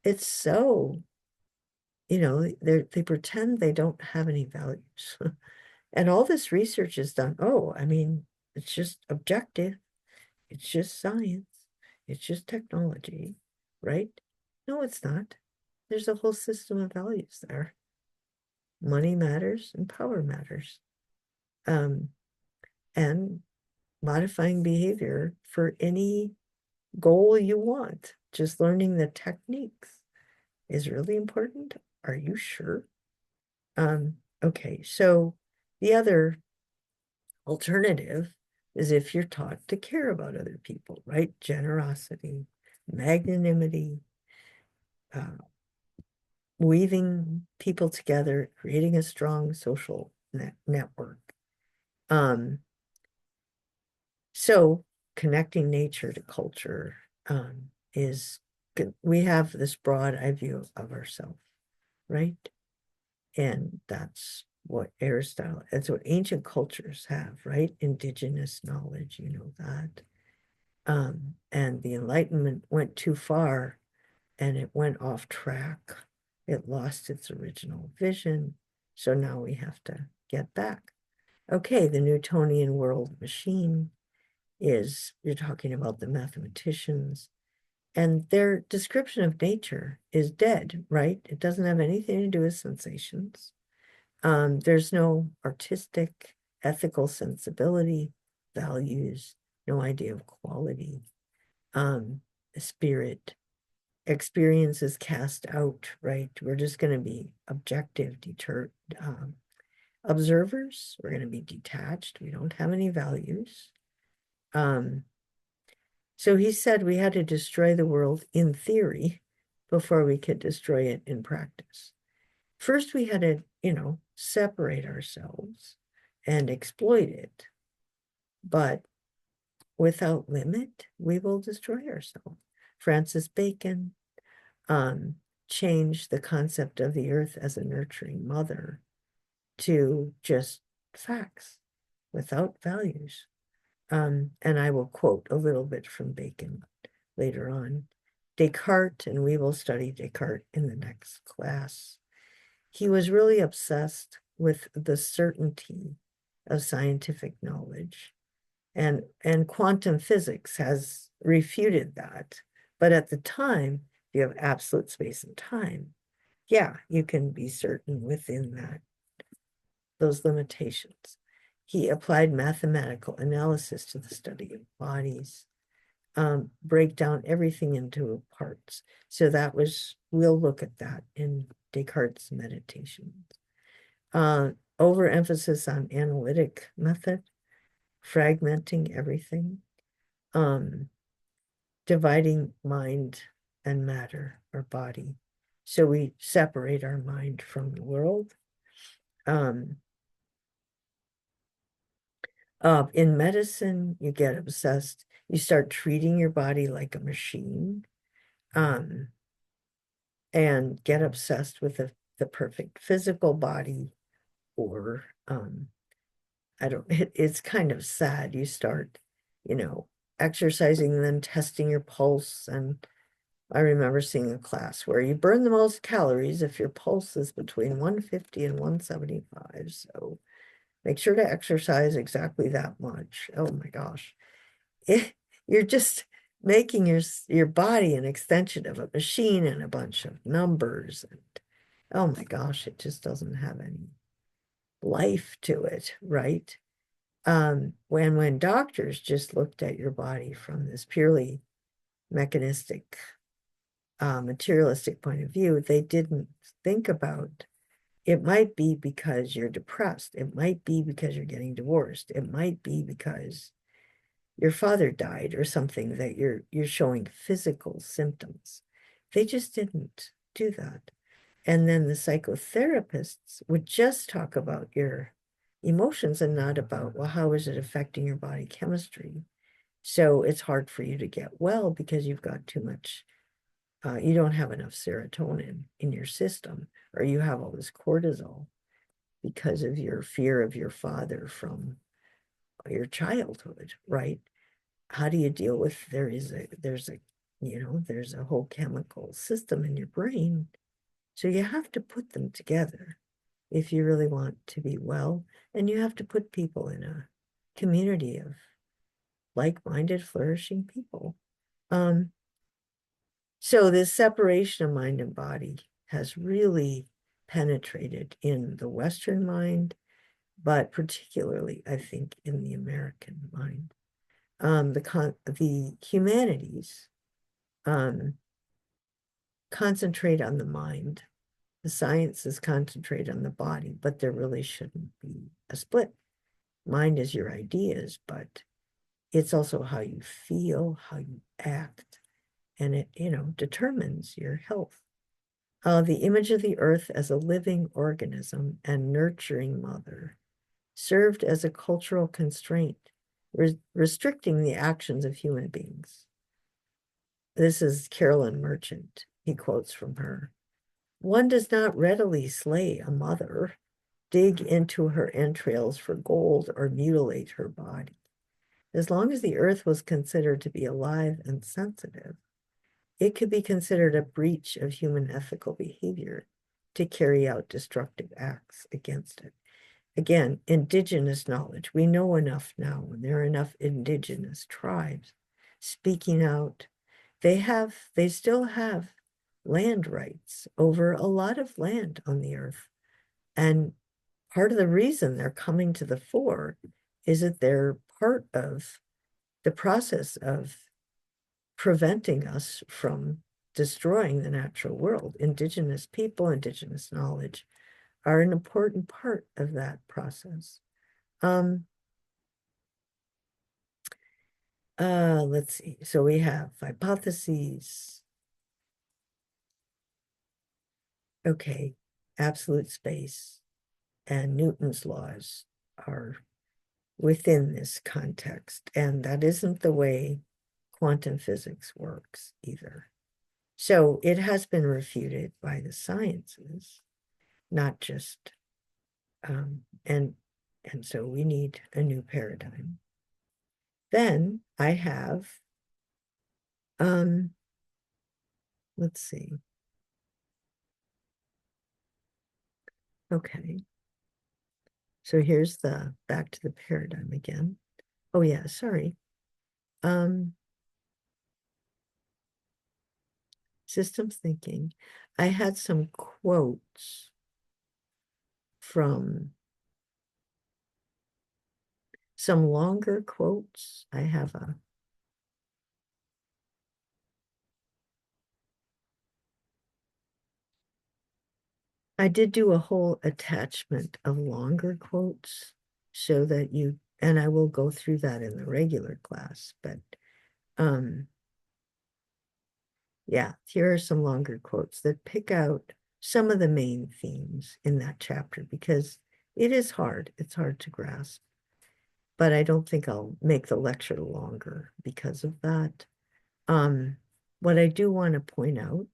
It's so, they pretend they don't have any values. And all this research is done. Oh, I mean, it's just objective. It's just science. It's just technology, right? No, it's not. There's a whole system of values there. Money matters and power matters. Um, and modifying behavior for any goal you want. Just learning the techniques is really important. Are you sure? Okay, so the other alternative as if you're taught to care about other people, right? Generosity, magnanimity, uh, weaving people together, creating a strong social network. Um, so connecting nature to culture is good. We have this broad eye view of ourselves, right? And that's what Aristotle, that's what ancient cultures have, right? Indigenous knowledge, you know that. And the Enlightenment went too far and it went off track. It lost its original vision. So now we have to get back. Okay, the Newtonian world machine is, you're talking about the mathematicians, and their description of nature is dead, right? It doesn't have anything to do with sensations. There's no artistic, ethical sensibility, values, no idea of quality, spirit. Experience is cast out, right? We're just going to be objective, observers. We're going to be detached. We don't have any values. So he said we had to destroy the world in theory before we could destroy it in practice. First, we had to, separate ourselves and exploit it. But without limit, we will destroy ourselves. Francis Bacon changed the concept of the earth as a nurturing mother to just facts without values. And I will quote a little bit from Bacon later on. Descartes, and we will study Descartes in the next class. He was really obsessed with the certainty of scientific knowledge. And quantum physics has refuted that. But at the time, you have absolute space and time. Yeah, you can be certain within those limitations. He applied mathematical analysis to the study of bodies, break down everything into parts. So we'll look at that in Descartes' Meditations. Overemphasis on analytic method, fragmenting everything, dividing mind and matter or body. So we separate our mind from the world. In medicine, you get obsessed. You start treating your body like a machine, and get obsessed with the perfect physical body, or it's kind of sad. You start, exercising and then testing your pulse. And I remember seeing a class where you burn the most calories if your pulse is between 150 and 175. So make sure to exercise exactly that much. Oh my gosh. You're just making your body an extension of a machine and a bunch of numbers. And oh my gosh, it just doesn't have any life to it, right? When doctors just looked at your body from this purely mechanistic, materialistic point of view, they didn't think about it might be because you're depressed. It might be because you're getting divorced. It might be because your father died or something, that you're showing physical symptoms. They just didn't do that. And then the psychotherapists would just talk about your emotions and not about, well, how is it affecting your body chemistry? So it's hard for you to get well because you've got too much, you don't have enough serotonin in your system, or you have all this cortisol because of your fear of your father from your childhood, right? How do you deal with, there's a whole chemical system in your brain. So you have to put them together if you really want to be well. And you have to put people in a community of like-minded, flourishing people. So this separation of mind and body has really penetrated in the Western mind, but particularly, I think, in the American mind. The humanities concentrate on the mind. The sciences concentrate on the body, but there really shouldn't be a split. Mind is your ideas, but It's also how you feel, how you act, and it, determines your health. The image of the earth as a living organism and nurturing mother served as a cultural constraint, restricting the actions of human beings. This is Carolyn Merchant. He quotes from her. One does not readily slay a mother, dig into her entrails for gold, or mutilate her body. As long as the earth was considered to be alive and sensitive, it could be considered a breach of human ethical behavior to carry out destructive acts against it. Again, indigenous knowledge. We know enough now, and there are enough indigenous tribes speaking out. They still have land rights over a lot of land on the earth. And part of the reason they're coming to the fore is that they're part of the process of preventing us from destroying the natural world. Indigenous people, indigenous knowledge are an important part of that process. Let's see. So we have hypotheses. Okay, absolute space and Newton's laws are within this context, and that isn't the way quantum physics works either. So it has been refuted by the sciences, not just, and so we need a new paradigm. Then I have, let's see. Okay. So here's the back to the paradigm again. Oh yeah, sorry. Systems thinking. I had some quotes from some longer quotes. I did do a whole attachment of longer quotes so that and I will go through that in the regular class, but yeah, here are some longer quotes that pick out some of the main themes in that chapter because it is hard. It's hard to grasp, but I don't think I'll make the lecture longer because of that. What I do want to point out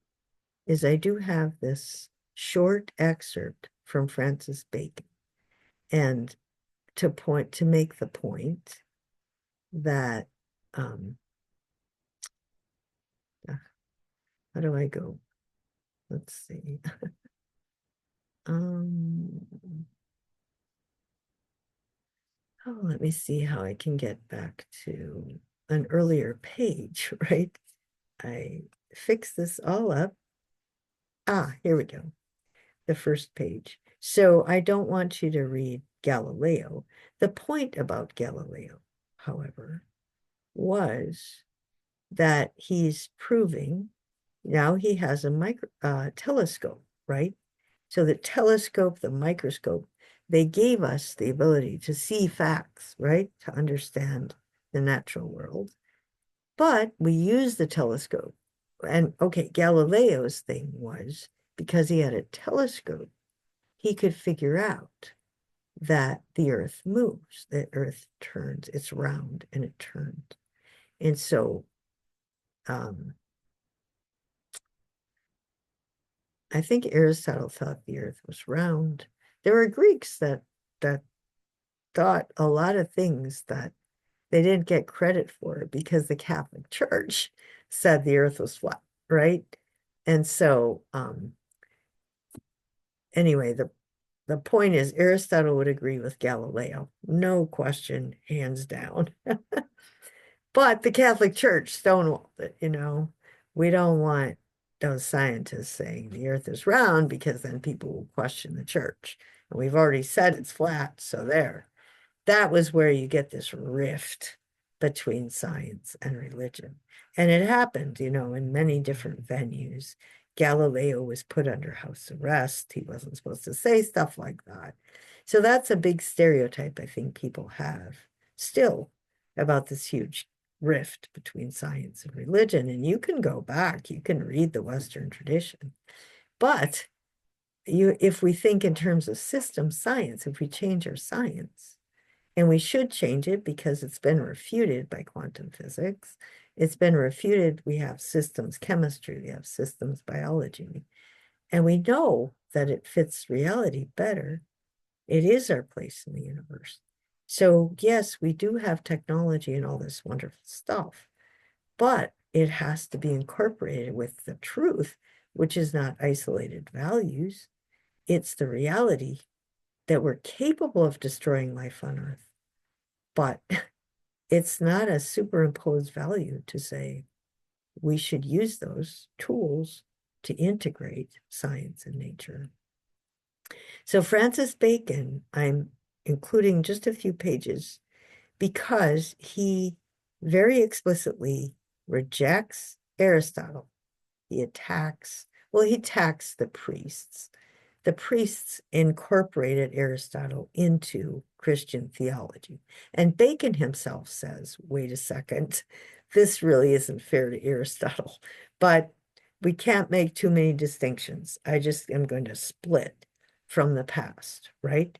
is I do have this short excerpt from Francis Bacon, and to make the point that how do I go? Let's see. Let me see how I can get back to an earlier page, right? I fix this all up. Here we go. The first page. So I don't want you to read Galileo. The point about Galileo, however, was that he's proving now he has a telescope, right? So the telescope, the microscope, they gave us the ability to see facts, right? To understand the natural world. But we use the telescope. And okay, Galileo's thing was because he had a telescope, he could figure out that the earth moves, the earth turns, it's round and it turns. And so I think Aristotle thought the earth was round. There were Greeks that thought a lot of things that they didn't get credit for because the Catholic Church said the earth was flat, right? And so anyway, the point is Aristotle would agree with Galileo, no question, hands down. But the Catholic Church stonewalled it. We don't want those scientists saying the earth is round because then people will question the church. And we've already said it's flat, so there. That was where you get this rift between science and religion. And it happened, in many different venues. Galileo was put under house arrest. He wasn't supposed to say stuff like that. So that's a big stereotype I think people have still about this huge rift between science and religion. And you can go back, you can read the Western tradition. But if we think in terms of system science, if we change our science, and we should change it because it's been refuted by quantum physics, it's been refuted, we have systems chemistry, we have systems biology, and we know that it fits reality better. It is our place in the universe. So yes, we do have technology and all this wonderful stuff, but it has to be incorporated with the truth, which is not isolated values. It's the reality that we're capable of destroying life on Earth, but it's not a superimposed value to say we should use those tools to integrate science and nature. So Francis Bacon, I'm including just a few pages because he very explicitly rejects Aristotle. He attacks the priests. The priests incorporated Aristotle into Christian theology. And Bacon himself says, wait a second, this really isn't fair to Aristotle, but we can't make too many distinctions. I just am going to split from the past, right?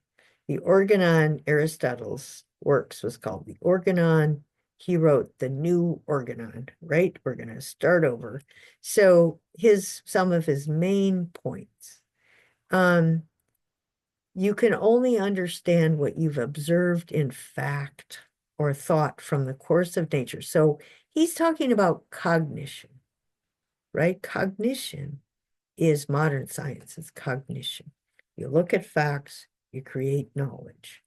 The Organon, Aristotle's works was called the Organon. He wrote the New Organon, right? We're going to start over. So some of his main points. You can only understand what you've observed in fact or thought from the course of nature. So he's talking about cognition, right? Cognition is modern science, it's cognition. You look at facts, you create knowledge.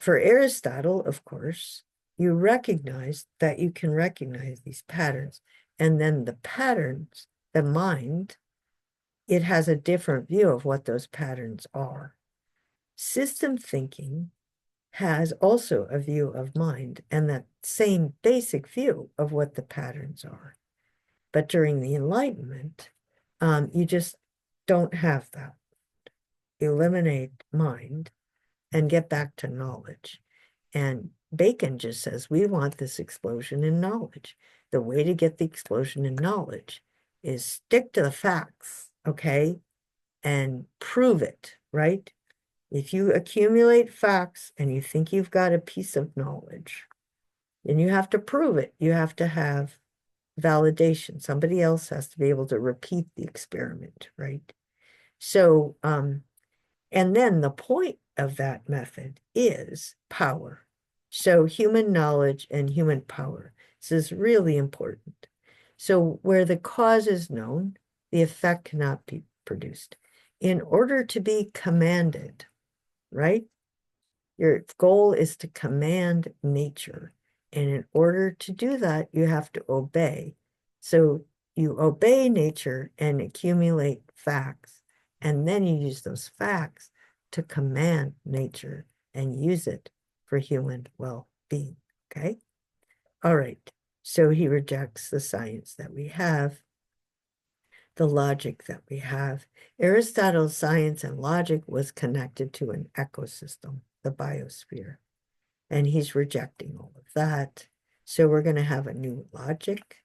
For Aristotle, of course, you recognize that you can recognize these patterns. And then the patterns, the mind, it has a different view of what those patterns are. System thinking has also a view of mind and that same basic view of what the patterns are. But during the Enlightenment, you just don't have that. Eliminate mind and get back to knowledge. And Bacon just says, we want this explosion in knowledge. The way to get the explosion in knowledge is stick to the facts, okay? And prove it, right? If you accumulate facts and you think you've got a piece of knowledge, then you have to prove it. You have to have validation. Somebody else has to be able to repeat the experiment, right? So, and then the point of that method is power. So human knowledge and human power. This is really important. So where the cause is known, the effect cannot be produced. In order to be commanded, right? Your goal is to command nature. And in order to do that, you have to obey. So you obey nature and accumulate facts. And then you use those facts to command nature and use it for human well-being. Okay? All right. So he rejects the science that we have, the logic that we have. Aristotle's science and logic was connected to an ecosystem, the biosphere, and he's rejecting all of that. So we're going to have a new logic.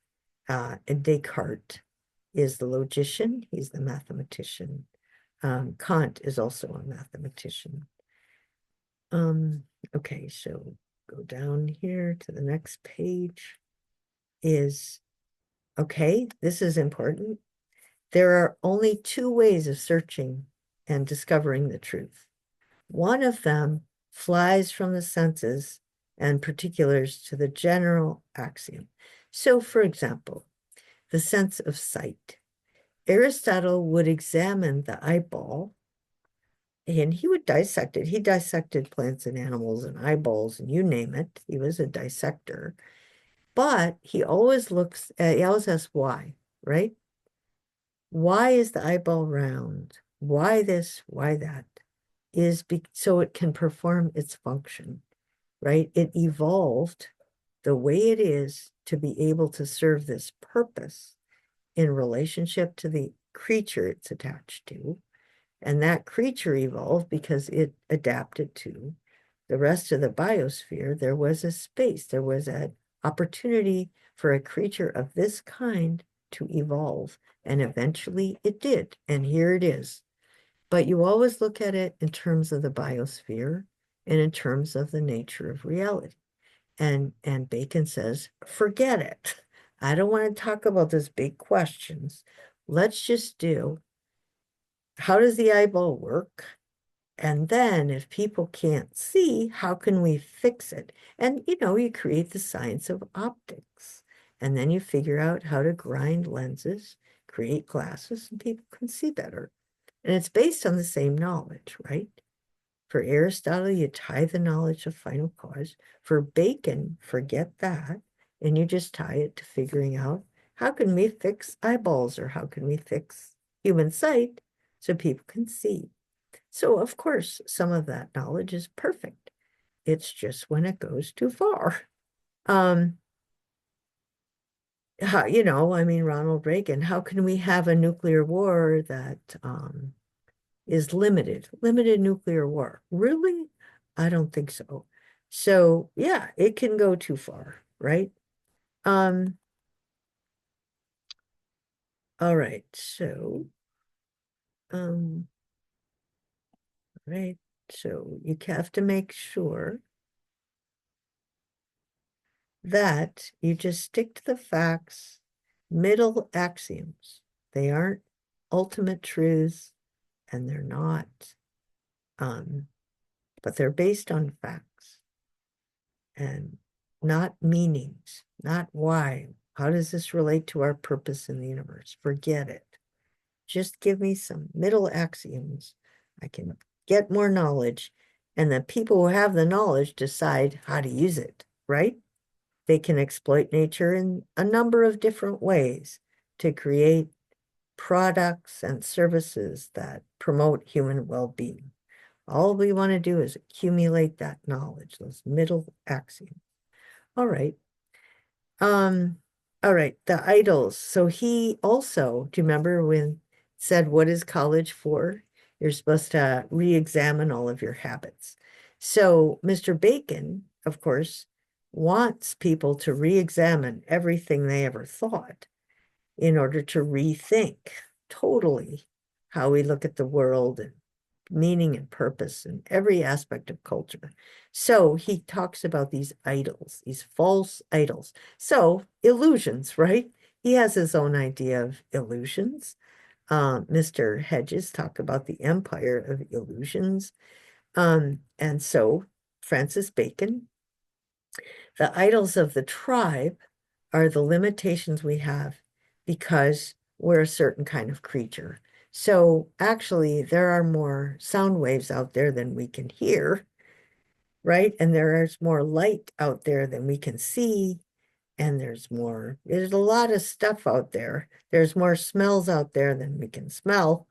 And Descartes is the logician. He's the mathematician. Kant is also a mathematician. Okay, so go down here to the next page okay, this is important. There are only two ways of searching and discovering the truth. One of them flies from the senses and particulars to the general axiom. So, for example, the sense of sight. Aristotle would examine the eyeball and he would dissect it. He dissected plants and animals and eyeballs and you name it. He was a dissector. But he always asks why, right? Why is the eyeball round? Why this? Why that? So it can perform its function, right? It evolved the way it is to be able to serve this purpose in relationship to the creature it's attached to. And that creature evolved because it adapted to the rest of the biosphere, there was a space, there was an opportunity for a creature of this kind to evolve. And eventually it did. And here it is. But you always look at it in terms of the biosphere and in terms of the nature of reality. And Bacon says, forget it. I don't want to talk about those big questions. Let's just do, how does the eyeball work? And then if people can't see, how can we fix it? And you create the science of optics. And then you figure out how to grind lenses, create glasses, and people can see better. And it's based on the same knowledge, right? For Aristotle, you tie the knowledge of final cause. For Bacon, forget that. And you just tie it to figuring out how can we fix eyeballs, or how can we fix human sight so people can see. So, of course, some of that knowledge is perfect. It's just when it goes too far. Um, Ronald Reagan, how can we have a nuclear war that is limited nuclear war? Really? I don't think so. So, yeah, it can go too far, right? Um, all right, so, um, right, so you have to make sure that you just stick to the facts, middle axioms. They aren't ultimate truths, and they're not, but they're based on facts and not meanings, not why. How does this relate to our purpose in the universe? Forget it. Just give me some middle axioms. I can get more knowledge, and the people who have the knowledge decide how to use it, right? They can exploit nature in a number of different ways to create products and services that promote human well-being. All we want to do is accumulate that knowledge, those middle axioms. All right. Um, all right, the idols. So he also, do you remember when said, what is college for? You're supposed to re-examine all of your habits. So Mr. Bacon, of course, wants people to re-examine everything they ever thought in order to rethink totally how we look at the world and meaning and purpose in every aspect of culture. So he talks about these idols, these false idols. So illusions, right? He has his own idea of illusions. Mr. Hedges talk about the empire of illusions. And so Francis Bacon, the idols of the tribe are the limitations we have because we're a certain kind of creature. So actually, there are more sound waves out there than we can hear, right? And there's more light out there than we can see. And there's a lot of stuff out there. There's more smells out there than we can smell.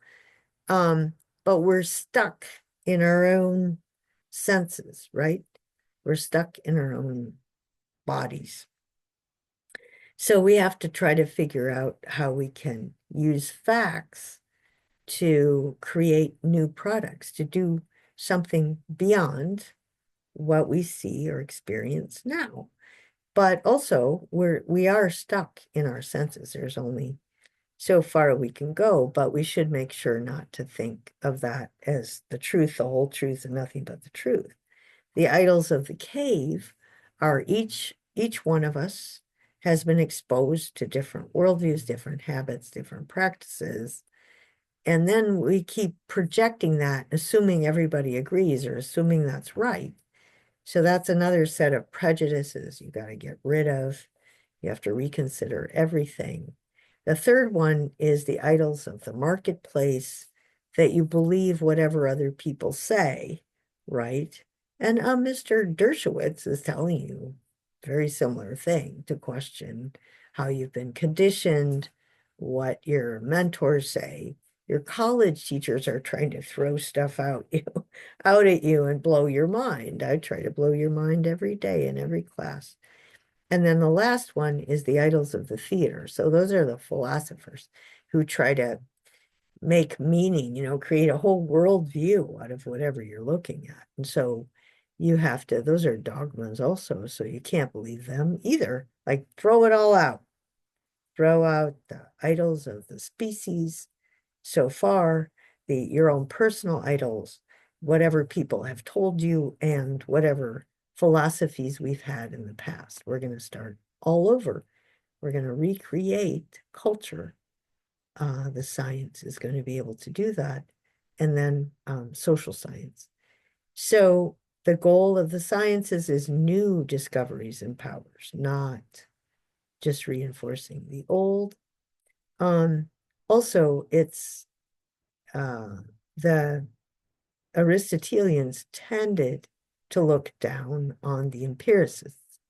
But we're stuck in our own senses, right? We're stuck in our own bodies. So we have to try to figure out how we can use facts to create new products, to do something beyond what we see or experience now. But also we are stuck in our senses. There's only so far we can go, but we should make sure not to think of that as the truth, the whole truth, and nothing but the truth. The idols of the cave are each one of us has been exposed to different worldviews, different habits, different practices. And then we keep projecting that, assuming everybody agrees or assuming that's right. So that's another set of prejudices you got to get rid of. You have to reconsider everything. The third one is the idols of the marketplace, that you believe whatever other people say, right? And Mr. Dershowitz is telling you a very similar thing, to question how you've been conditioned, what your mentors say. Your college teachers are trying to throw stuff out at you and blow your mind. I try to blow your mind every day in every class. And then the last one is the idols of the theater. So those are the philosophers who try to make meaning, create a whole worldview out of whatever you're looking at. And so you have to, those are dogmas also, so you can't believe them either. Like throw it all out. Throw out the idols of the species so far, your own personal idols, whatever people have told you, and whatever philosophies we've had in the past. We're going to start all over. We're going to recreate culture. The science is going to be able to do that. And then social science. So the goal of the sciences is new discoveries and powers, not just reinforcing the old. Also, it's the Aristotelians tended to look down on the empiricists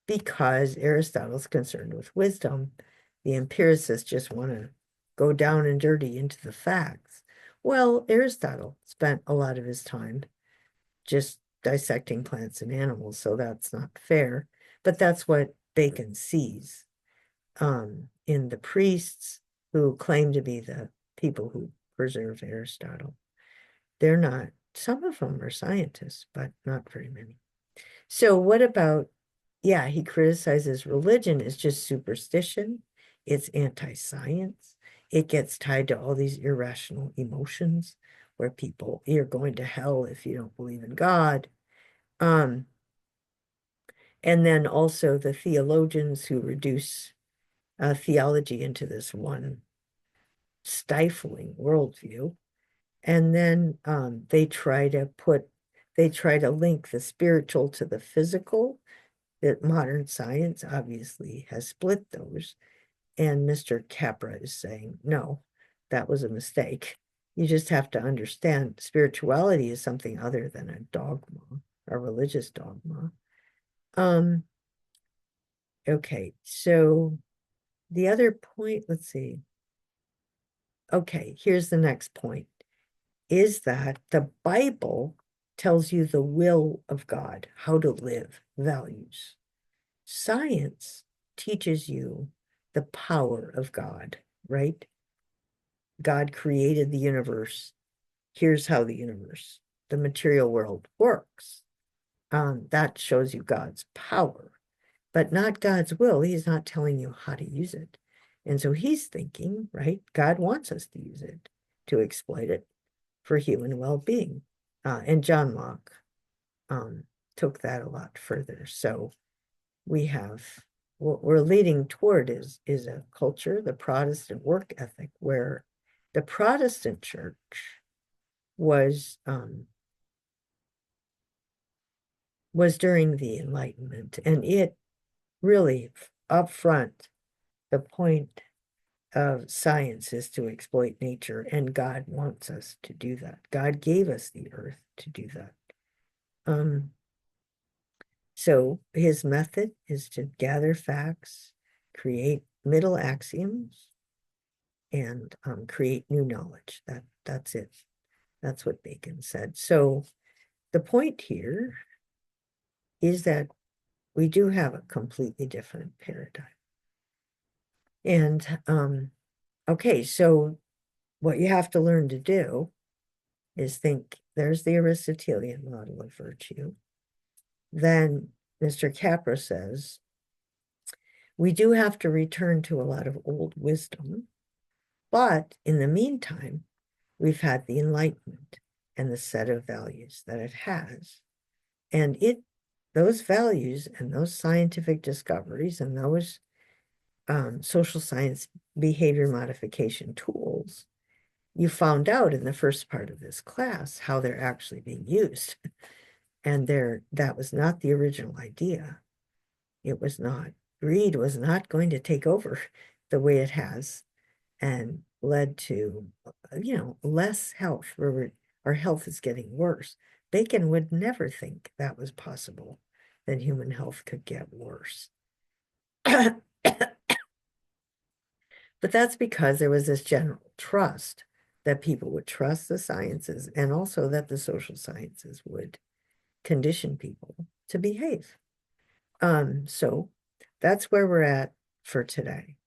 because Aristotle's concerned with wisdom. The empiricists just want to go down and dirty into the facts. Well, Aristotle spent a lot of his time just dissecting plants and animals, so that's not fair. But that's what Bacon sees in the priests who claim to be the people who preserve Aristotle. They're not, some of them are scientists, but not very many. So what about, yeah, he criticizes religion as just superstition. It's anti-science. It gets tied to all these irrational emotions where people, you're going to hell if you don't believe in God. And then also the theologians who reduce theology into this one stifling worldview. And then they try to link the spiritual to the physical. That modern science obviously has split those. And Mr. Capra is saying, no, that was a mistake. You just have to understand spirituality is something other than a dogma, a religious dogma. Okay, so the other point, let's see. Okay, here's the next point. Is that the Bible tells you the will of God, how to live, values. Science teaches you the power of God, right? God created the universe. Here's how the material world works. That shows you God's power, but not God's will. He's not telling you how to use it. And so he's thinking, right? God wants us to use it, to exploit it for human well-being. And John Locke took that a lot further. So we have, what we're leading toward is a culture, the Protestant work ethic, where the Protestant church was during the Enlightenment, and it really up front, the point of science is to exploit nature, and God wants us to do that. God gave us the earth to do that. So his method is to gather facts, create middle axioms, and create new knowledge. That's it. That's what Bacon said. So the point here is that we do have a completely different paradigm. And okay, so what you have to learn to do is think there's the Aristotelian model of virtue. Then Mr. Capra says, we do have to return to a lot of old wisdom, but in the meantime, we've had the Enlightenment and the set of values that it has. And those values and those scientific discoveries and those social science behavior modification tools, you found out in the first part of this class how they're actually being used. And that was not the original idea. It was not. Greed was not going to take over the way it has and led to, less health, where our health is getting worse. Bacon would never think that was possible, that human health could get worse. But that's because there was this general trust that people would trust the sciences, and also that the social sciences would condition people to behave. So that's where we're at for today.